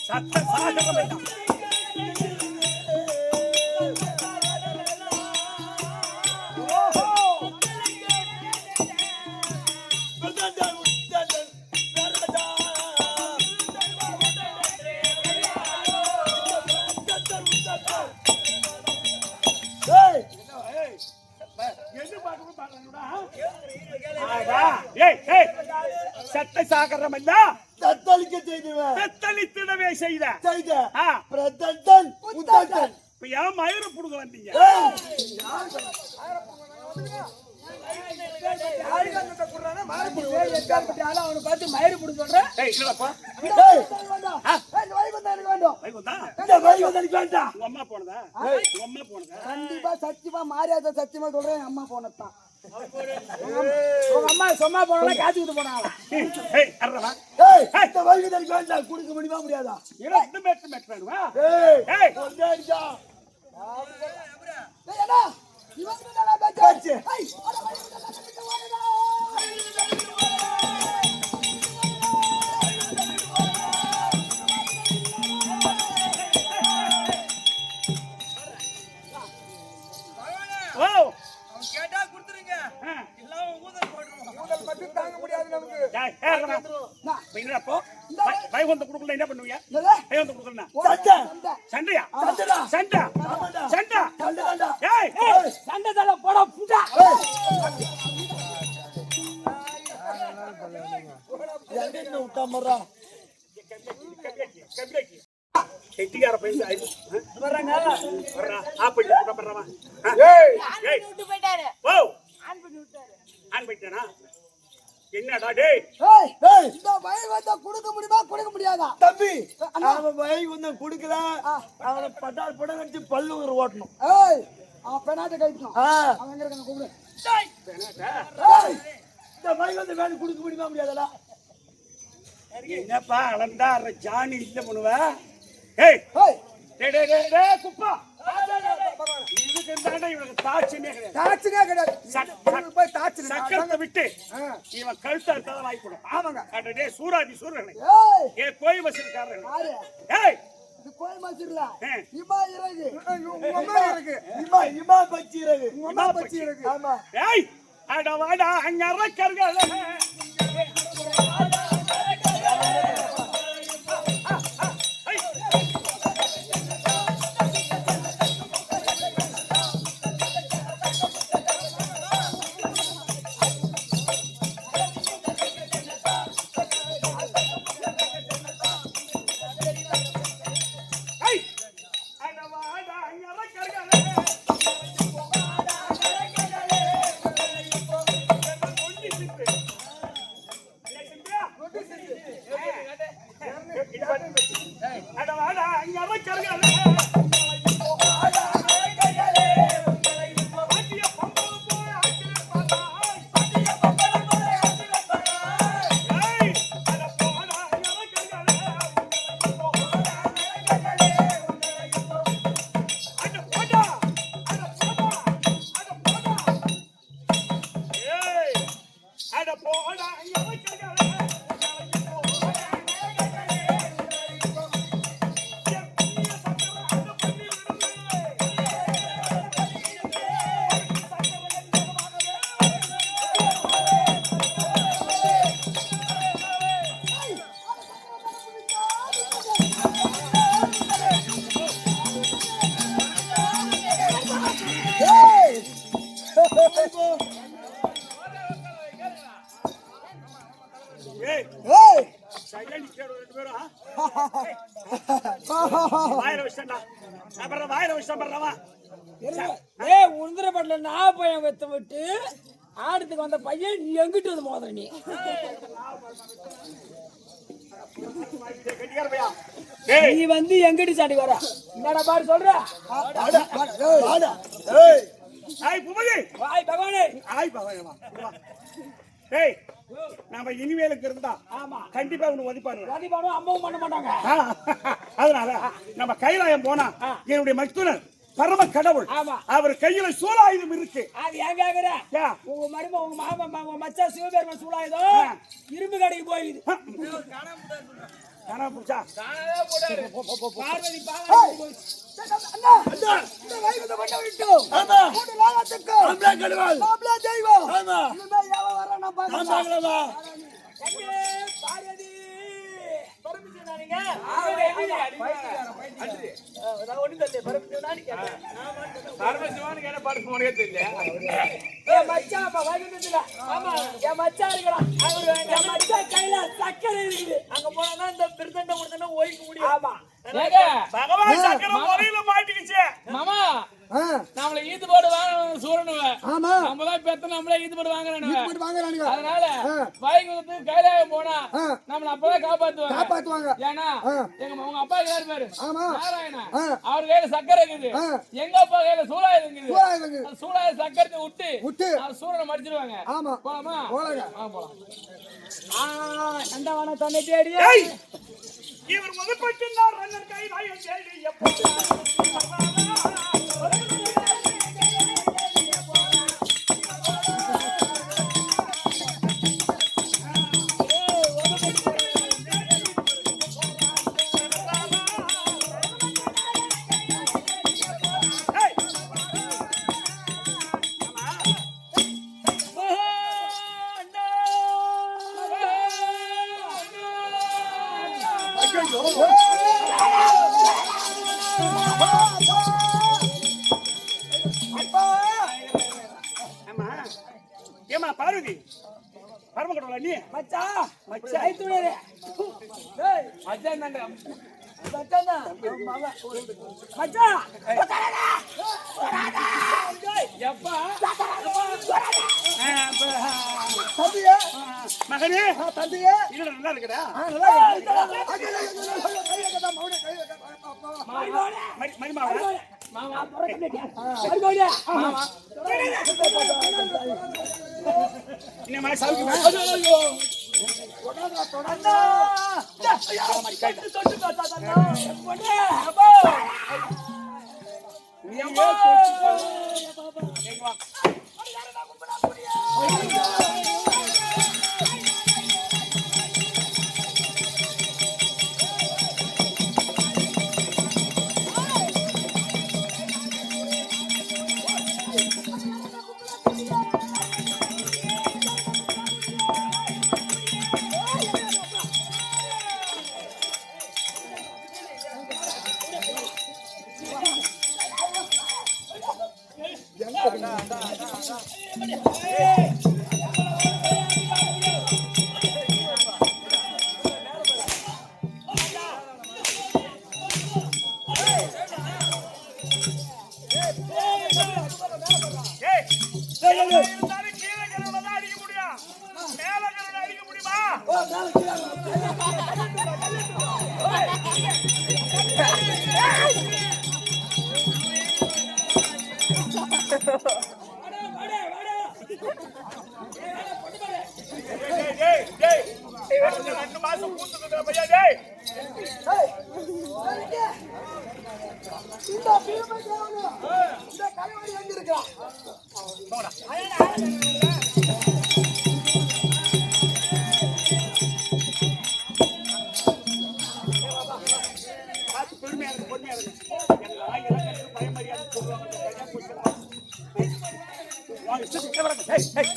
சத்த சாகரம் சட்ட சாகரம் அல்ல தத்தளிக்க செய்துவேன் தத்தளித்திடவே செய்த இப்ப ஏன் மயிறு புடுங்க வந்தீங்க அவனை பார்த்து மயிறு புடி சொல்றேன் அம்மா போனதா அம்மா போனதா கண்டிப்பா சத்தியமா மாரியாத சத்தியமா சொல்றேன் அம்மா போனதான் உங்க அம்மா சும்மா போனா காத்துக்கிட்டு போனாங்க குடுக்க முடியுமா முடியாதா என்ன பண்ணுவீங்க சண்டையா சண்டை சண்டை சண்டை தலை போட புண்டா கெட்டியார பையன் வர்றாங்க ஆன் பண்ணிட்டானா என்னடா டேய் இந்த வயல் வந்தா கொடுக்க முடியுமா கொடுக்க முடியாதா தம்பி அவன் வயல் வந்து கொடுக்கல அவனை பட்டால் படம் கட்டி பல்லு ஓட்டணும் அவன் பெனாட்ட கழிக்கணும் அவன் எங்க இருக்காங்க கூப்பிடு இந்த வயல் வந்து வேலை கொடுக்க முடியுமா முடியாதா என்னப்பா அளந்தா ஜானி இல்ல பண்ணுவ ஏய் டேய் டேய் டேய் குப்பா இதுக்கு தாண்டா இவனுக்கு தாட்சினே கிடையாது போய் தாட்சி சக்கரத்தை விட்டு இவன் கழுத்தை அறுத்தாதான் வாய்ப்படும். ஆமாங்க. அடடே சூராதி சூரனை ஏய் ஏ கோயில் வசூல்காரன் யாரு ஏய் இது கோயில் மசூர்ல ஆ. இமா இறகு உங்க அம்மா இறகு இமா பச்சி இறகு உங்க அம்மா பச்சி இறகு ஆமா ஏய் அட வாடா அங்க அரக்கர்களே ஏய் ஏய் சைலண்ட் கேடு ரெண்டு பேரும் வாயில வச்சடா அப்புறம் வாயில வச்சறவா ஏய் உந்திரப்படல நான் போய் வெத்த விட்டு ஆடுறதுக்கு வந்த பையன் நீ எங்கிட்டு வந்து மோதுற நீ கட்டிக்கார பையா ஏய் நீ வந்து எங்கிட்டு சாடி வர என்னடா பாரு சொல்ற வாடா ஏய் ஆய் புமதி வாய் பகவானே ஆய் பகவானே வா ஏய் நாம இனிமேலுக்கு இருந்தா ஆமா கண்டிப்பா உன்னை ஒதிப்பாரு ரதிபானும் அம்மாவும் பண்ண மாட்டாங்க அதனால நம்ம கைலாயம் போனா என்னுடைய மக்துனர் பரம கடவுள் ஆமா அவர் கையில சூலாயுதம் இருக்கு அது ஏன் கேக்குற உங்க மரும உங்க மாமா உங்க மச்சா சிவபெருமான் சூலாயுதம் இரும்பு கடைக்கு போயிடுது காணா புடிச்சா பார்வதி பாவம் அண்ணா இந்த வைகுண்ட பண்ண விட்டு ஆமா மூணு நாளத்துக்கு ஆம்பளை கடவுள் ஆம்பளை தெய்வம் ஆமா இந்த யாவ வர நான் பாக்கறவா பார்வதி பரமசிவன் நானிங்க நான் ஒண்ணு தெரியல பரமசிவன் நானி கேட்டேன் பரமசிவன் கேட்ட பாட்டு போனே தெரியல ஏ மச்சான் அப்ப வைகுண்டத்துல ஆமா என் மச்சான் இருக்கடா அவரு என் மச்சான் கையில சக்கரை இருக்குது அங்க போனா இந்த பிரதண்ட முடிஞ்சா ஓய்க்க முடியும் ஆமா பகவான் சக்கர முறையில மாட்டிக்கிச்சு மாமா நம்மள ஈத்து போடு வாங்க சூரனுவ ஆமா நம்மதான் பெத்த நம்மளே ஈத்து போடு வாங்குறானுவ போட்டு வாங்குறானுங்க அதனால வைகுண்டத்துக்கு கைலாயம் போனா நம்மள அப்பதான் காப்பாத்துவாங்க ஏன்னா உங்க அப்பா யாரு பேரு ஆமா நாராயணா அவர் கையில சக்கரை இருக்குது எங்க அப்பா கையில சூலாயுதம் இருக்குது அந்த சூலாயுத சக்கரத்தை விட்டு சூரனை மடிச்சிருவாங்க ஆமா போலாமா போலாம் நந்தவன தன்னை தேடி இவர் முதற்பட்டினார் ரன்னன் கைலாயம் தேடி எப்போ ஏமா பார்வதி பரமக்கடவுளா நீ மச்சா மச்சா ஐத்துடே டேய் மச்சான் தான்டா மச்சான் தான் மச்சா எப்பா தம்பியே மகனே தம்பியே இது நல்லா இருக்குடா மரிமாவா மாமா பரக்கடே மரிமாவா மாமா இன்னமா சவுக்கு ஐயோ தொடடா தொடடா தொட்டு காத்தாதா போடே அப்பா நீ ஏன் தொட்டு எங்க வா ஏய், இருந்தாலும் கீழே கிடவுல தான் அடிக்க முடியும். மேல கிடவுல அடிக்க முடியுமா? ஓ மேல கீழ டேய், டேய், டேய். அடுத்த 2 மாசம் கூத்துக்குற பையா டேய். இந்த பீமை தேவனு இந்த கலைவாணி எங்க இருக்கா போடா. பார்த்து பொறுமையா இருக்கு, பொறுமையா இருக்கு. எனக்கு ஆயிரம் கணக்கு பயம் மரியாதை சொல்லுவாங்க. சரியா போச்சு. வாங்க, இஷ்டத்துக்கு வரங்க. ஏய், ஏய்.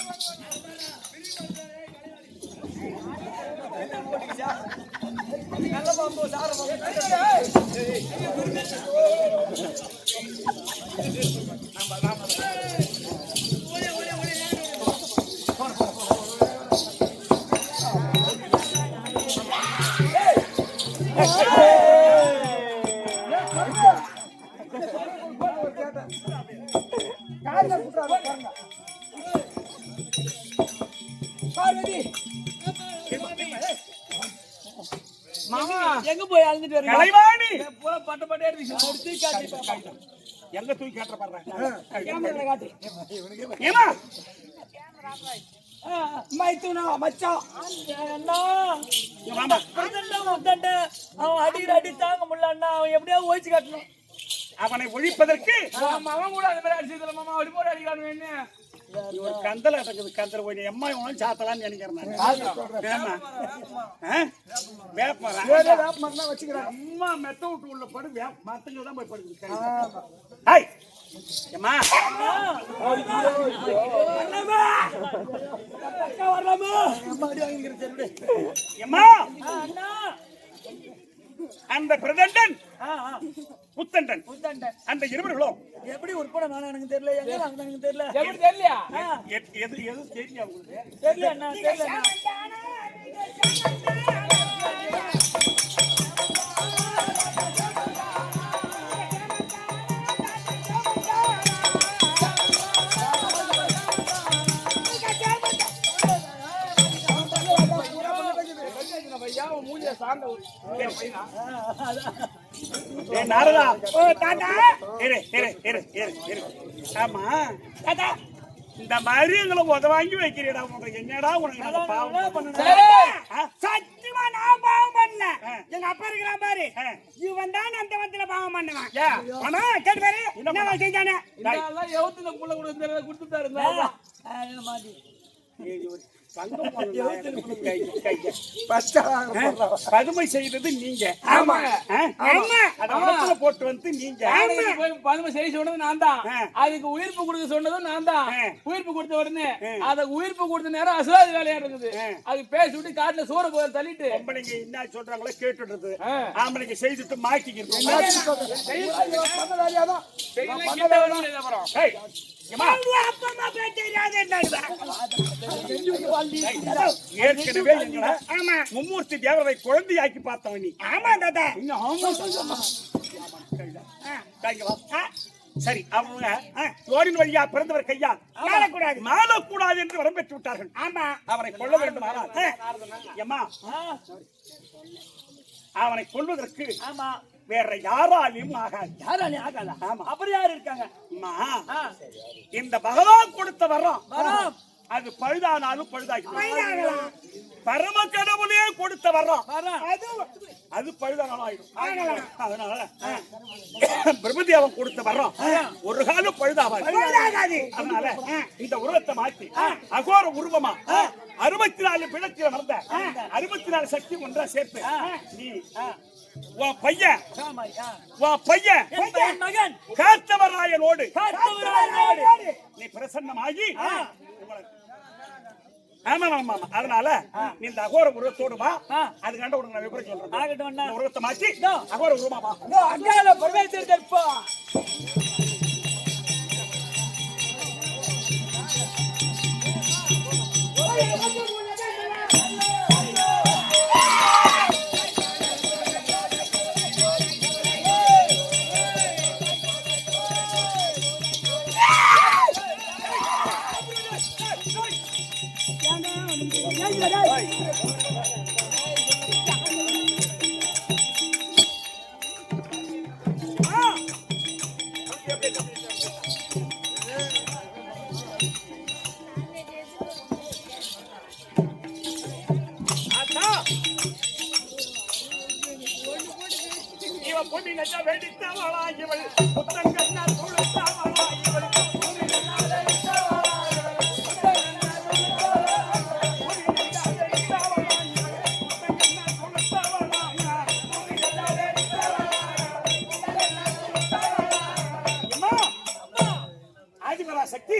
கால்ல குடுறாங்க பாருங்க பார்வதி மாமா எங்க போய் அழுந்துட்டு வரீங்க? கலைவாணி பூரா பட்ட பட்டே இருந்துச்சு. ஒரு தூக்கி காட்டி எங்க தூக்கி காட்டுற பாருங்க. கேமரால காட்டு. ஏமா மைத்துனா மச்சான் அண்ணா இங்க வாமா. அவன் அடிக்கிற அடி தாங்க முடியல அண்ணா. அவன் எப்படியாவது ஓய்ச்சு காட்டணும். அவனை ஒழிப்பதற்கு அவன் கூட அந்த மாதிரி அடிச்சதுல மாமா அப்படி போட்டு அடிக்கிறானு என்ன இவர் கந்தல இருக்குது. கந்தல போய் எம்மா இவனும் சாத்தலான்னு நினைக்கிறேன் நான். ஏமா? வேப்ப வேப்பமரம்லாம் வச்சுக்கிறாங்க அம்மா மெத்த விட்டு உள்ள படு மத்தங்க தான் போய் படுக்குது. ஹாய் ஏமா ஏமா அந்த பிரதண்டன் புத்தண்டன் அந்த இருவர்களும் எப்படி உட்பட நான் எனக்கு தெரியல. எங்க எனக்கு தெரியல. எப்படி தெரியலையா எது எது தெரியும் உங்களுக்கு? தெரியல அண்ணா. தெரியல அண்ணா. மூஞ்சில சாந்த ஏய் நாரதா ஓ தாத்தா இரு இரு இரு இரு இரு ஆமா தாத்தா இந்த மாதிரி எங்களை உதவாங்கி வைக்கிறீடா. உனக்கு என்னடா உனக்கு நான் பாவம் பண்ணேன். சத்தியமா நான் பாவம் பண்ணல. எங்க அப்பா இருக்கிற பாரு, இவன் தான் அந்த வந்தல பாவம் பண்ணுவான். ஆமா கேட்டு பாரு என்ன செஞ்சானே. இதெல்லாம் எவத்துல புள்ள கொடுத்துட்டாரு இருந்தா பதுமை செய்தது நீங்க. ஆமா ஆமா போட்டு வந்து நீங்க பதுமை செய்ய சொன்னது நான் தான். அதுக்கு உயிர்ப்பு கொடுக்க சொன்னதும் நான் தான். உயிர்ப்பு கொடுத்த உடனே அத உயிர்ப்பு கொடுத்த நேரம் அசுராது வேலையா இருந்தது. அது பேசி விட்டு காட்டுல சோறு போய் தள்ளிட்டு பொம்பளைங்க என்ன சொல்றாங்களோ கேட்டுடுறது. ஆம்பளைங்க செய்துட்டு மாட்டிக்கிறது. ஏற்கனவே மும்மூர்த்தி தேவரை குழந்தையாக்கி பார்த்தவன் நீ. ஆமா தாத்தா. சரி அவங்க யோரின் வழியா பிறந்தவர் கையா மாளக்கூடாது என்று வரம் பெற்று விட்டார்கள். ஆமா அவரை கொல்ல வேண்டும். ஏமா அவனை கொல்வதற்கு வேற யாராலையும் ஆகாது. யாராலையும் ஆகாதா? ஆமா அப்புறம் யாரு இருக்காங்க? இந்த பகவான் கொடுத்த வரம் அது பழுதானாலும் பழுதாகி பரம கடவுளே கொடுத்த வரம் அது பழுதானாலும் ஆயிடும். அதனால பிரம்மதேவன் கொடுத்த வரம் ஒரு காலம் பழுதாகாது. அதனால இந்த உருவத்தை மாற்றி அகோர உருவமா 64 பிணத்தில் வந்த 64 சக்தி ஒன்றா சேர்த்து நீ உன் பையன் மகன் காத்தவராயனோடு நீ பிரசன்னமாகி ஆமா ஆமா அதனால நீ இந்த அகோர உருவத்தோடு வா. அதுக்காண்ட உனக்கு நான் விபரம் சொல்றேன். இந்த உருவத்தை மாற்றி அகோர உருவமா வா. அங்கால பரமேஸ்வரர் நெஞ்ச வெடித்தவளா இவள் புத்தங்கண்ணால் துளைத்தவளா இவள் சக்தி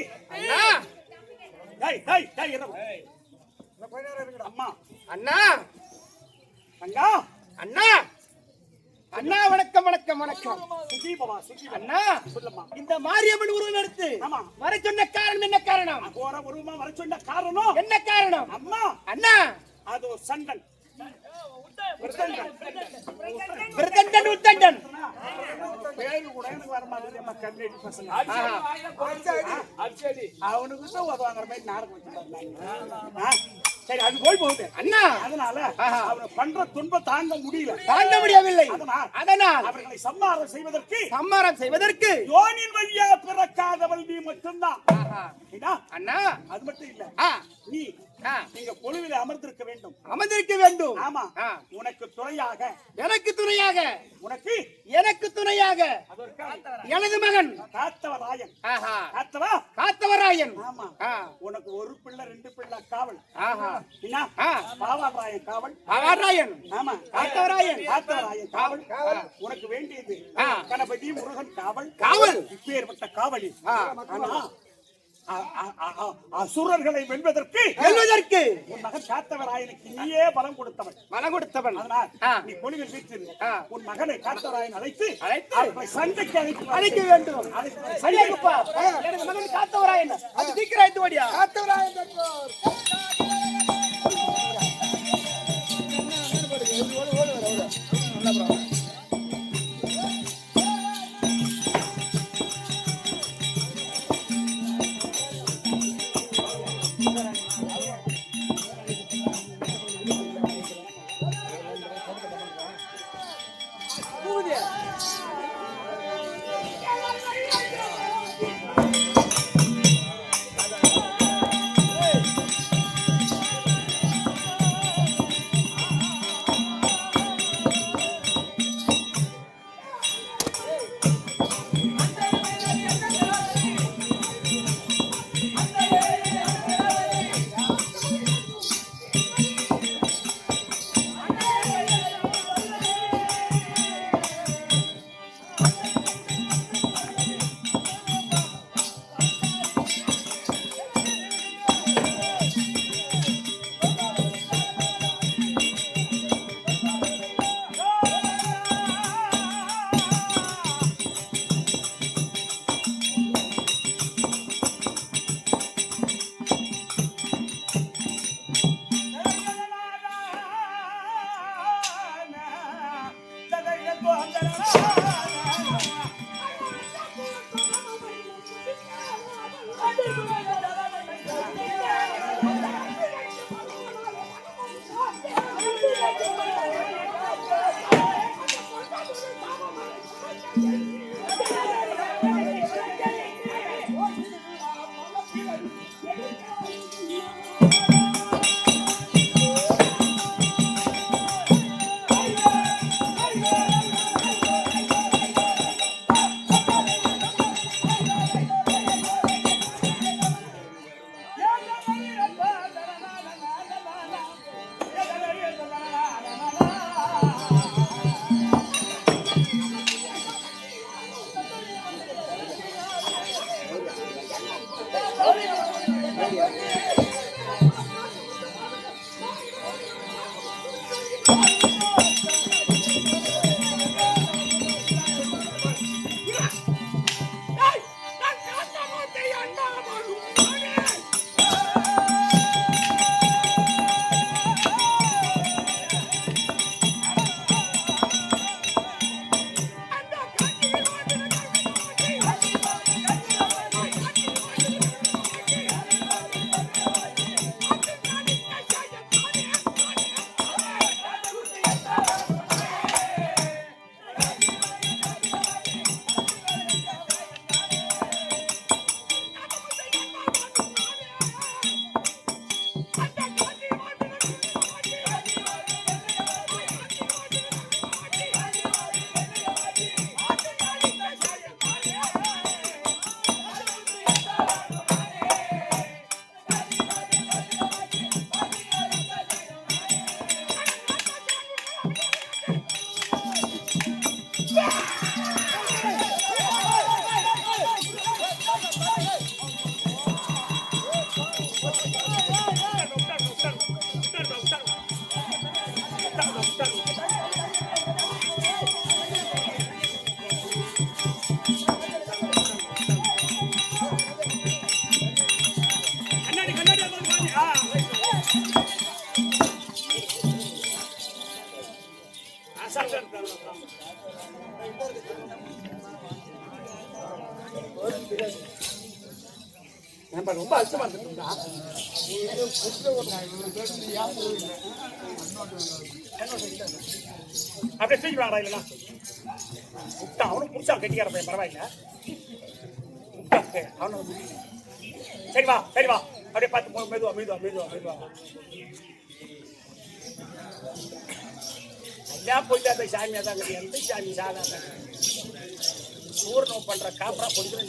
அம்மா அண்ணா அண்ணா அண்ணா அண்ணா வணக்கம் வணக்கம் வணக்கம் சுகீபவா சுகீபா அண்ணா சொல்லம்மா இந்த மாரியம்மன் உருவம் எடுத்து ஆமா வர சொன்ன காரணம் என்ன காரணம் அகோர உருவமா வர சொன்ன காரணம் என்ன காரணம் அம்மா அண்ணா அது ஒரு சண்டன் பிரதண்டன் உத்தண்டன் பேரு கூட எனக்கு வர மாதிரி அம்மா கம்யூனிட்டி பசங்க அச்சடி அவனுக்கு தான் உதவாங்கிற மாதிரி நாடகம் வச்சுட்டாங்க சரி அது போய் போகுது அண்ணா அதனால அவனை பண்ற துன்பம் தாங்க முடியல தாங்க முடியவில்லை அதனால் அவர்களை சம்மாரம் செய்வதற்கு சம்மாரம் செய்வதற்கு யோனின் வழியா பிறக்காதவள் நீ மட்டும்தான் அண்ணா அது மட்டும் இல்ல நீ ஆ. நீங்க பொழுவில அமர்ந்திருக்க வேண்டும். அமர்ந்திருக்க வேண்டும். ஆமா. ஆ. உனக்கு துணையாக எனக்கு துணையாக உனக்கு எனக்கு துணையாக எனது மகன் காத்தவராயன். ஆஹா. காத்தவா காத்தவராயன். ஆமா. ஆ. உனக்கு ஒரு பிள்ளை ரெண்டு பிள்ளை காவல். ஆஹா. என்ன? ஆ. பாவாராயன் காவல். பாவாராயன். ஆமா. காத்தவராயன். காத்தவராயன் காவல். உனக்கு வேண்டியது கணபதி முருகன் காவல். காவல். இப்பேற்பட்ட காவலி. ஆனா அசுரர்களை வெல்வதற்கு உன் மகன் காத்தவராயனுக்கு நீயே பலம் கொடுத்தவன். அதனால் நீ பொலிவில் வீட்டில் உன் மகனை காத்தவராயன் அழைத்து சண்டைக்கு அழைக்க வேண்டும். எனது மகன் காத்தவராயன் அது சீக்கிரம் அழைத்து ஓடியா. காத்தவராயன் நம்ம ரொம்ப அச்சமா இருக்குங்களா? அப்படியே தூக்கி வாடா இல்லைன்னா விட்டா அவனும் புடிச்சா கட்டிக்கார பையன் பரவாயில்ல. அவனு சரி வா அப்படியே பார்த்து மெதுவா எல்லாம் போயிட்டு அந்த சாமியா தான் எந்த சாமி சாதாரண சூரணம் பண்ற காப்பரா கொஞ்சம்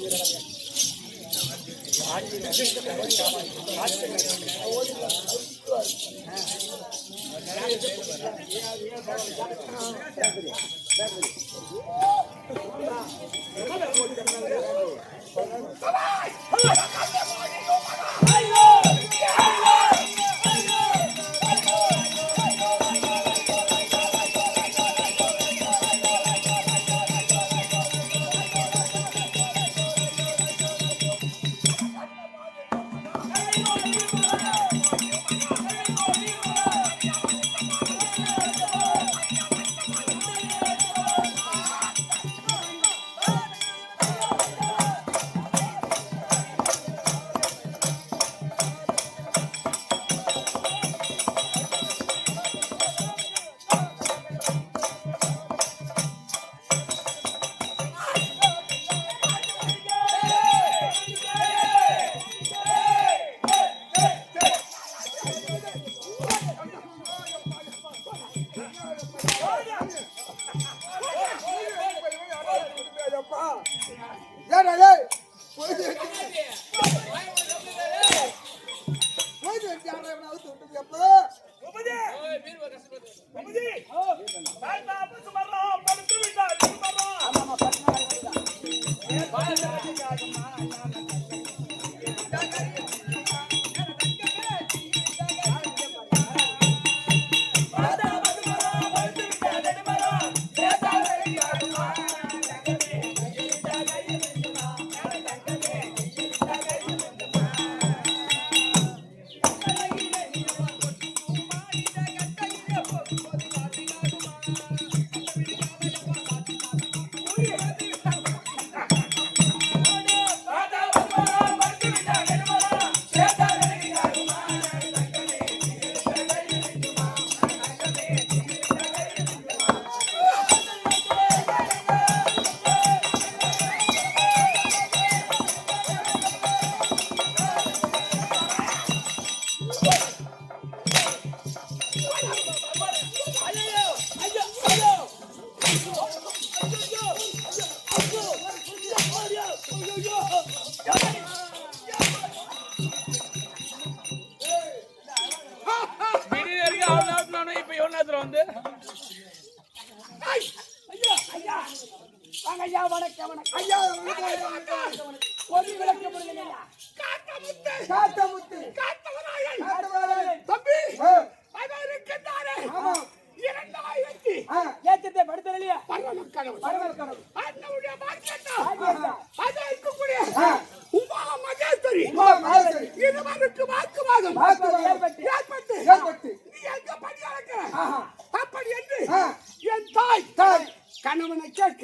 கணவனை கேட்க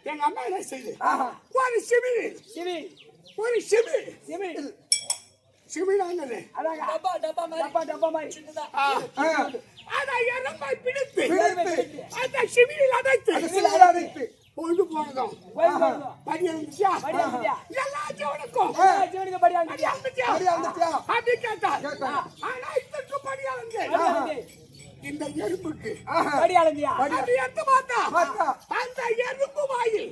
எங்க அம்மா என்ன செய்யுது? ஒரு சிமிழ் சிமிழானது அதை எறும்பை பிடித்து அந்த சிமிழில் அடைத்து கொண்டு போனதும் படி இருந்துச்சா எல்லா ஜீவனுக்கும் அப்படி கேட்டார். ஆனா இதற்கு படி அளந்து இந்த எறும்புக்கு படி எடுத்து பார்த்தா அந்த எறும்பு வாயில்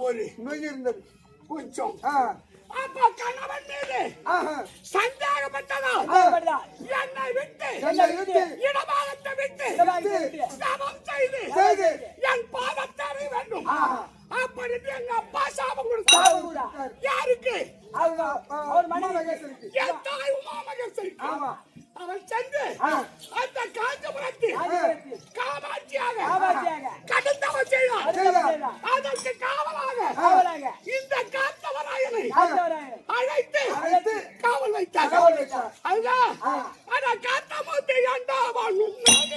ஒரு நோய் இருந்தது கொஞ்சம். அப்ப கணவன் மீது சந்தேகப்பட்டதால் என்னை விட்டு இடமாகத்தை விட்டு சமம் செய்து என் பாவத்தை அறிய வேண்டும் அப்படி எங்க அப்பா சாபம் கொடுத்தார். யாருக்கு? என் தாய் உமா மகேஸ்வரிக்கு. அவன் சென்று அந்த காஞ்சிபுரத்தில் காமாட்சியாக கடந்தவன் செய்தான். அதற்கு காவலாக இந்த காத்தவராயனை அழைத்து காவல் வைத்தார். அதுதான் ஆனா காத்தமூர்த்தி ஆண்டவன் உண்மையாக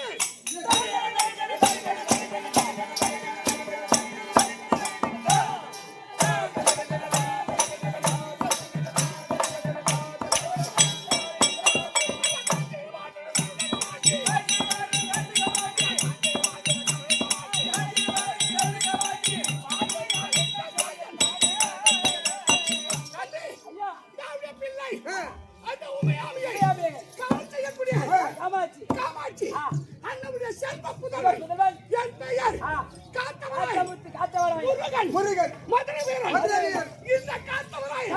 வீரன். இந்த காத்தவராயன்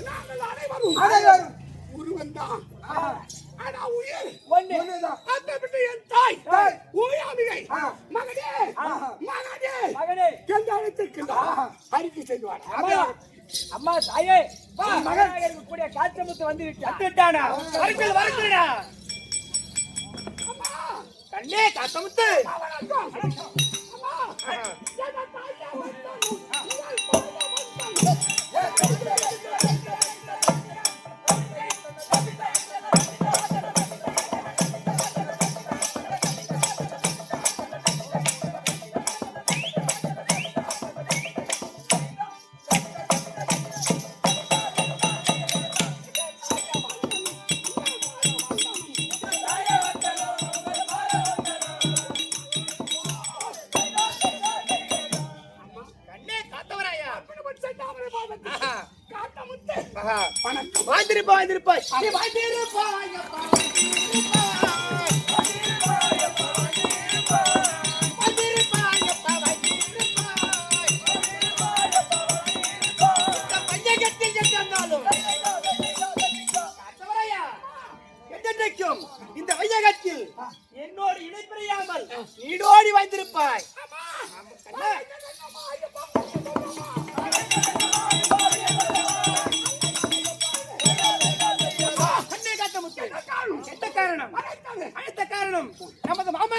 நாங்கள் அனைவரும் ஒருவன்தான். ஆனா உயிர் ஒண்ணுதான். அந்த விட்டு என் தாய் ஓயாமிகை மகனே மகனே எந்த அழைத்திருக்கின்றார் அறிக்கை செய்வார். அம்மா தாயே மகன் கூடிய காற்றமுத்து வந்து விட்டானா வருகிறா கண்ணே காற்றமுத்து இந்த வையகத்தில் என்னோடு இணைப்பிறையாமல் நீடோடி வைத்திருப்பாய். நமது மாமா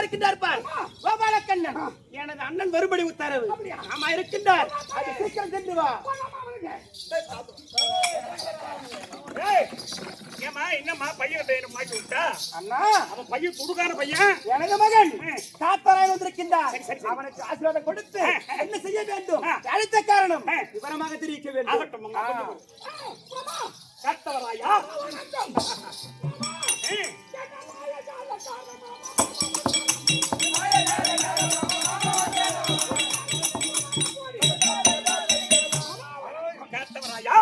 இருக்கின்றார் பார் கோபாலக்கண்ணன் எனது அண்ணன் மறுபடி உத்தரவு மாமா இருக்கின்றார் அது சீக்கிரம் சென்று வா. ஏமா என்னம்மா பையன் மாட்டி விட்டா அண்ணா அவன் பையன் துடுக்கான பையன் எனது மகன் காத்தராய் வந்திருக்கின்றார். அவனுக்கு ஆசீர்வாதம் கொடுத்து என்ன செய்ய வேண்டும் அழைத்த காரணம் விவரமாக தெரிவிக்க வேண்டும். காத்தவராயா காத்தவராயா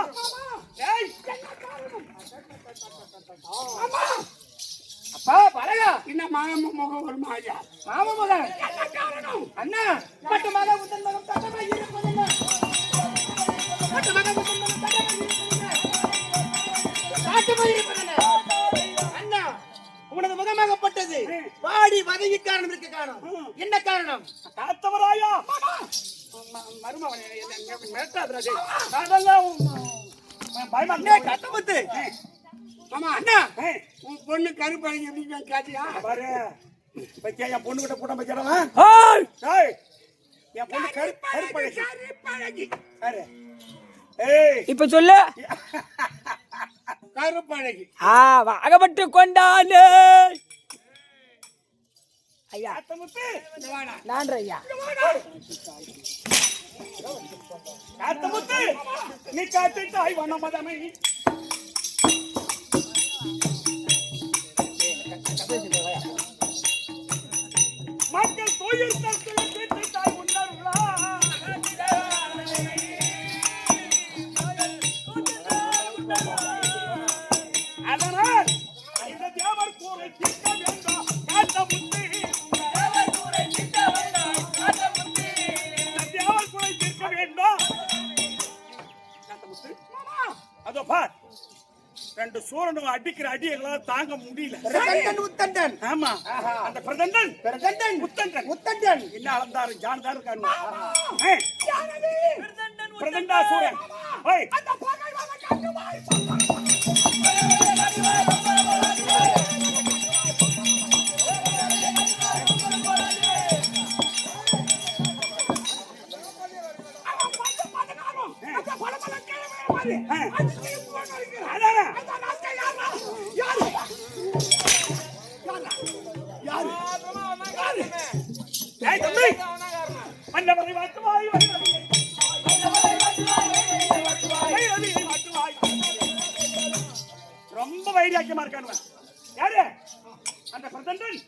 அப்பா பரகா என்ன மாமா முகம் ஒரு மாயா மாமா மகன் அண்ணா பட்டு மகன் உத்தன் மகன் தட்டமாய் இருப்பதென்ன பட்டு மகன் உத்தன் மகன் தட்டமாய் இருப்பதென்ன அண்ணா உனது முகமாகப்பட்டது வாடி வதவி காரணம் இருக்க காரணம் என்ன காரணம் காத்தவராயா மருமகனே மேட்டாதராஜே பயமா கட்டமுத்து ஆமா அண்ணா உன் பொண்ணு கருப்பழகி எப்படி காட்டியா பாரு பச்சை என் பொண்ணு கிட்ட போட்ட பச்சடவா என் பொண்ணு கருப்பழகி இப்ப சொல்லு கருப்பழகி அகப்பட்டு கொண்டானே ஐயா நான் ஐயா காத்தமுத்து நீ காத்திட்டாய் வனமதனை மக்கள் கோயில் தாய் உண்டார்களா அதனால் இந்த தேவர் கூரை திட்ட வேண்டும் காத்தமுத்து தேவர் கூரை திட்ட வேண்டும் காத்தமுத்து தேவர் கூரை திட்ட வேண்டும் காத்தமுத்து அதோ பார் ரெண்டு சூரனும் அடிக்கிற அடியெல்லாம் தாங்க முடியல. உத்தண்டன் ஆமா அந்த பிரதண்டன் உத்தண்டன் என்ன அளந்தாரு ஜானதாரு இருக்காரு பிரதண்டா சூரன் ஓய் ரொம்ப வைராக்கியமா இருக்கானுவன் யாரு அந்த பிரதண்டன்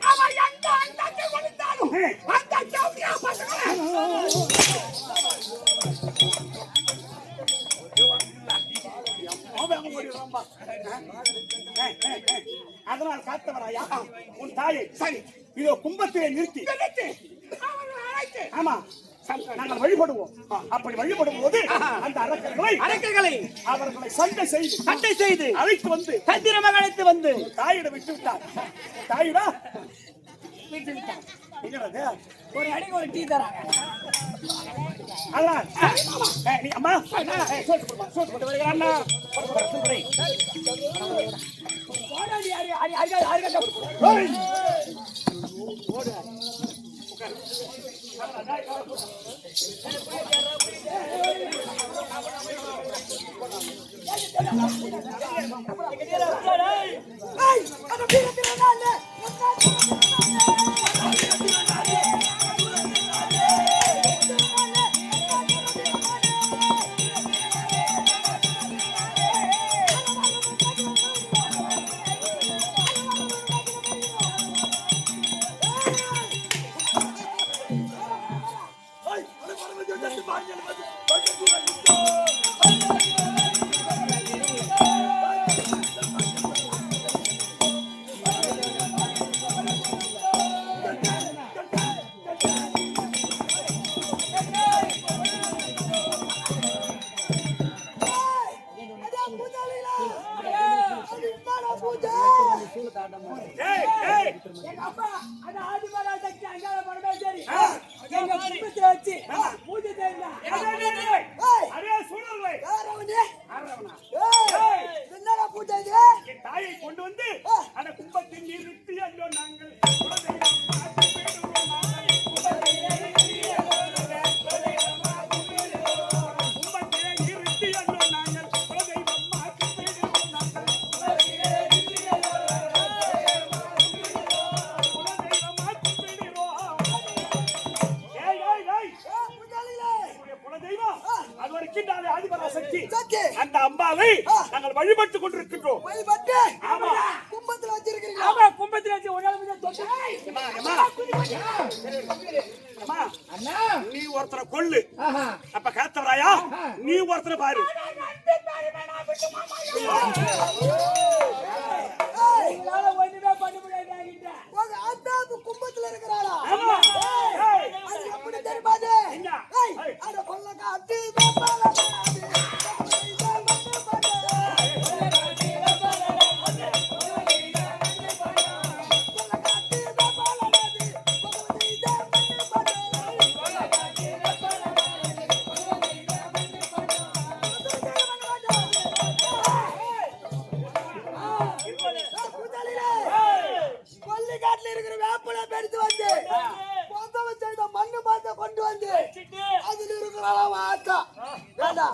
அவன் எங்க அண்ணாத்தை ஒழித்தாலும் அந்த சௌரியா பசங்க அதனால் காத்தவராயா உன் தாயை சரி இதோ கும்பத்திலே நிறுத்தி ஆமா நாங்கள் வழிபடுவோம் அப்படி வழிபடும் போது அந்த அரக்கர்களை அவர்களை சண்டை செய்து அழைத்து வந்து தந்திரமாக அழைத்து வந்து தாயிடம் விட்டு விட்டார் தாயிடா ஒரு அடிக்கு ஒரு டீ தராங்க. அதான் நீ அம்மா சொல்லிட்டு வருகிற அண்ணா போடாடி, அடி. எங்க அப்பா அந்த ஆதிபாலா சக்தி அங்கால படமே சரி எங்க குடும்பத்துல வச்சு பூஜை செய்யுங்க. அரே சூழல்வை என்னடா பூஜை இது? என் தாயை கொண்டு வந்து அந்த கும்பத்தின் நிறுத்தி அன்றோ நாங்கள் அந்த அம்பாவை நாங்கள் வழிபட்டுக் கொண்டிருக்கின்றோம். கும்பத்துல வச்சிருக்கீங்க. ஆமா கும்பத்துல வச்சு ஒரு நாள் முடிஞ்சா தொட்டு அண்ணா நீ ஒருத்தரை கொல்லு அப்ப காத்தவராயா நீ ஒருத்தரை பாரு ஒண்ணுமே பண்ண முடியாது. உங்க அத்தாப்பு கும்பத்துல இருக்கிறாளா? ஆமா. அது எப்படி தெரியுமாது? அட கொல்லக்கா அட்டி கொல்லிக்காட்டுல இருக்கிற வேப்பலை பெருத்து வந்து பொந்த வச்ச மண்ணு பார்த்த கொண்டு வந்து அதுல இருக்கிறாளா ஆத்தா ஏண்டா?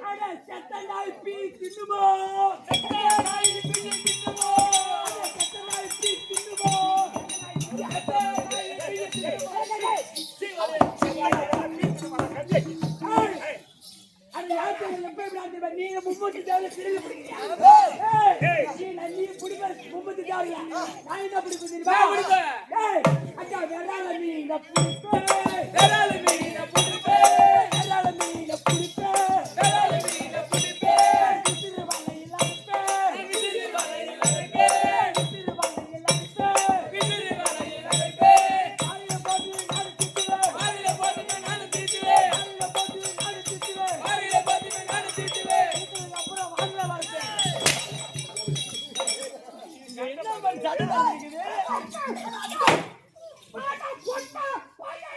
அட செத்த நாய் பீ தின்னுமோ செத்த நாய் பீ தின்னுமோ செத்த நாய் பீ தின்னுமோ செத்த நாய் பீ தின்னுமோ அட யாருக்கு எப்ப இப்படி நீங்க மும்மூட்டி தேவல திருடி பிடிக்கிறீங்க நீ புடிக்கிற மும்மூட்டி தேவல நான் என்ன பிடிப்பேன் தெரியுமா ஏய் அக்கா வேறால மீன புடிப்பே வேறால மீன புடிப்பே வேறால மீன புடிப்பே வேறால மீன புடிப்பே விசிறு வலையில அடிப்பே விசிறு வலையில அடிப்பே விசிறு வலையில அடிப்பே விசிறு வலையில அடிப்பே ஆளில போட்டு நாடு திட்டுவே ஆளில போட்டு நாடு திட்டுவே ஆளில போட்டு நாடு திட்டுவே ஆளில போட்டு நாடு திட்டுவே இதுக்கு அப்புறம் வாங்கல வரது என்ன பண்ண சடனா இருக்குது பாடா போட்டா பாயா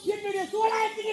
என்னுடைய சோழாயத்துக்கு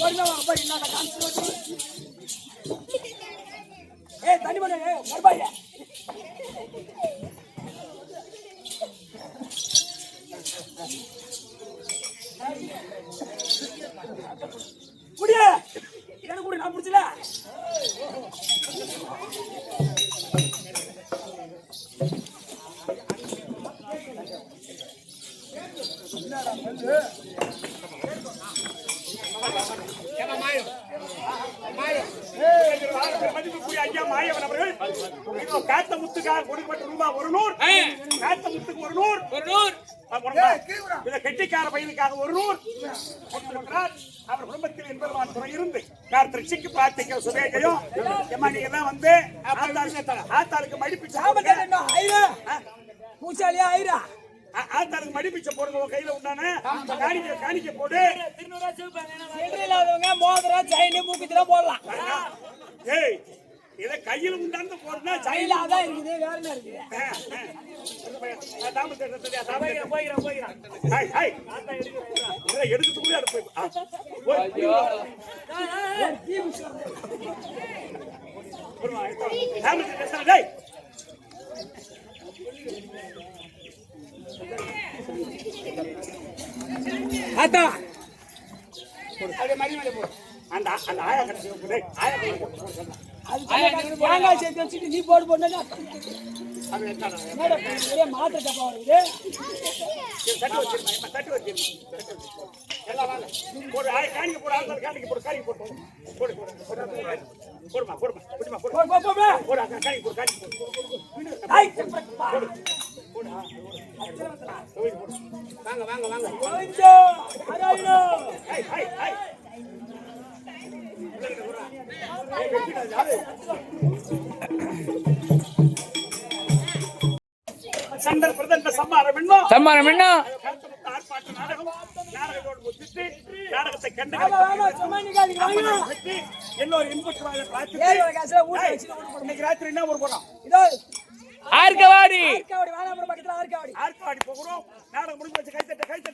பொறுமையா வா, அப்பா என்ன காமிச்சு ஏய் தண்ணி பண்ணு மறுபாய குடியே எனக்கு குடி நான் பிடிச்சல மதிப்புக்குரிய ஐயா மாயவன் அவர்கள் இதோ காத்த முத்துக்காக கொடுக்கப்பட்ட ரூபாய் 100 காத்த முத்துக்கு 100 இத கெட்டிக்கார பையனுக்காக 100 கொடுத்திருக்கிறார். அவர் குடும்பத்தில் என்பதுமான துறை இருந்து கார்த்திக்கு பிரார்த்திக்கிற சுபேஜயம் எம்மா நீங்க தான் வந்து ஆத்தாளுக்கு மடிப்பிச்சு பூசாலியா ஆயிரா ஆத்தாளுக்கு மடிப்பிச்ச போடுங்க உன் கையில உண்டான காணிக்க போடு. இல்லாதவங்க மோதிரம் செயின் மூக்குத்திலாம் போடலாம். ஏய் இத கையில உண்டாந்து போடுனா கையில அதான் இருக்குது வேற என்ன இருக்குது எடுத்துட்டு ஆத்தா அந்த ஆயா கடைசி தேங்காய் சேர்த்து வச்சுட்டு நீ போடு போனா மாத்திரை டப்பா வருது தட்டு வச்சிருமா போடு காணிக்க போடு ஆள் காணிக்க போடு காணிக்க போடு போடு போடுமா போடுமா போடுமா போடு போடு காணிக்க போடு காணிக்க போடு வாங்க வாங்க வாங்க சண்டர் பிரதண்ட சம்மாரம் என்ன ஆர்ப்பாட்ட நாடகத்தோடு முத்திட்டு நாடகத்தை கண்டு எல்லோரும் இன்புற்று இன்னைக்கு ராத்திரி என்ன ஒரு போறோம் இதோ ஆர்கவாடி பக்கத்துல ஆர்கவாடி போகிறோம் நாடகம் முடிஞ்சு வச்சு கைத்தட்ட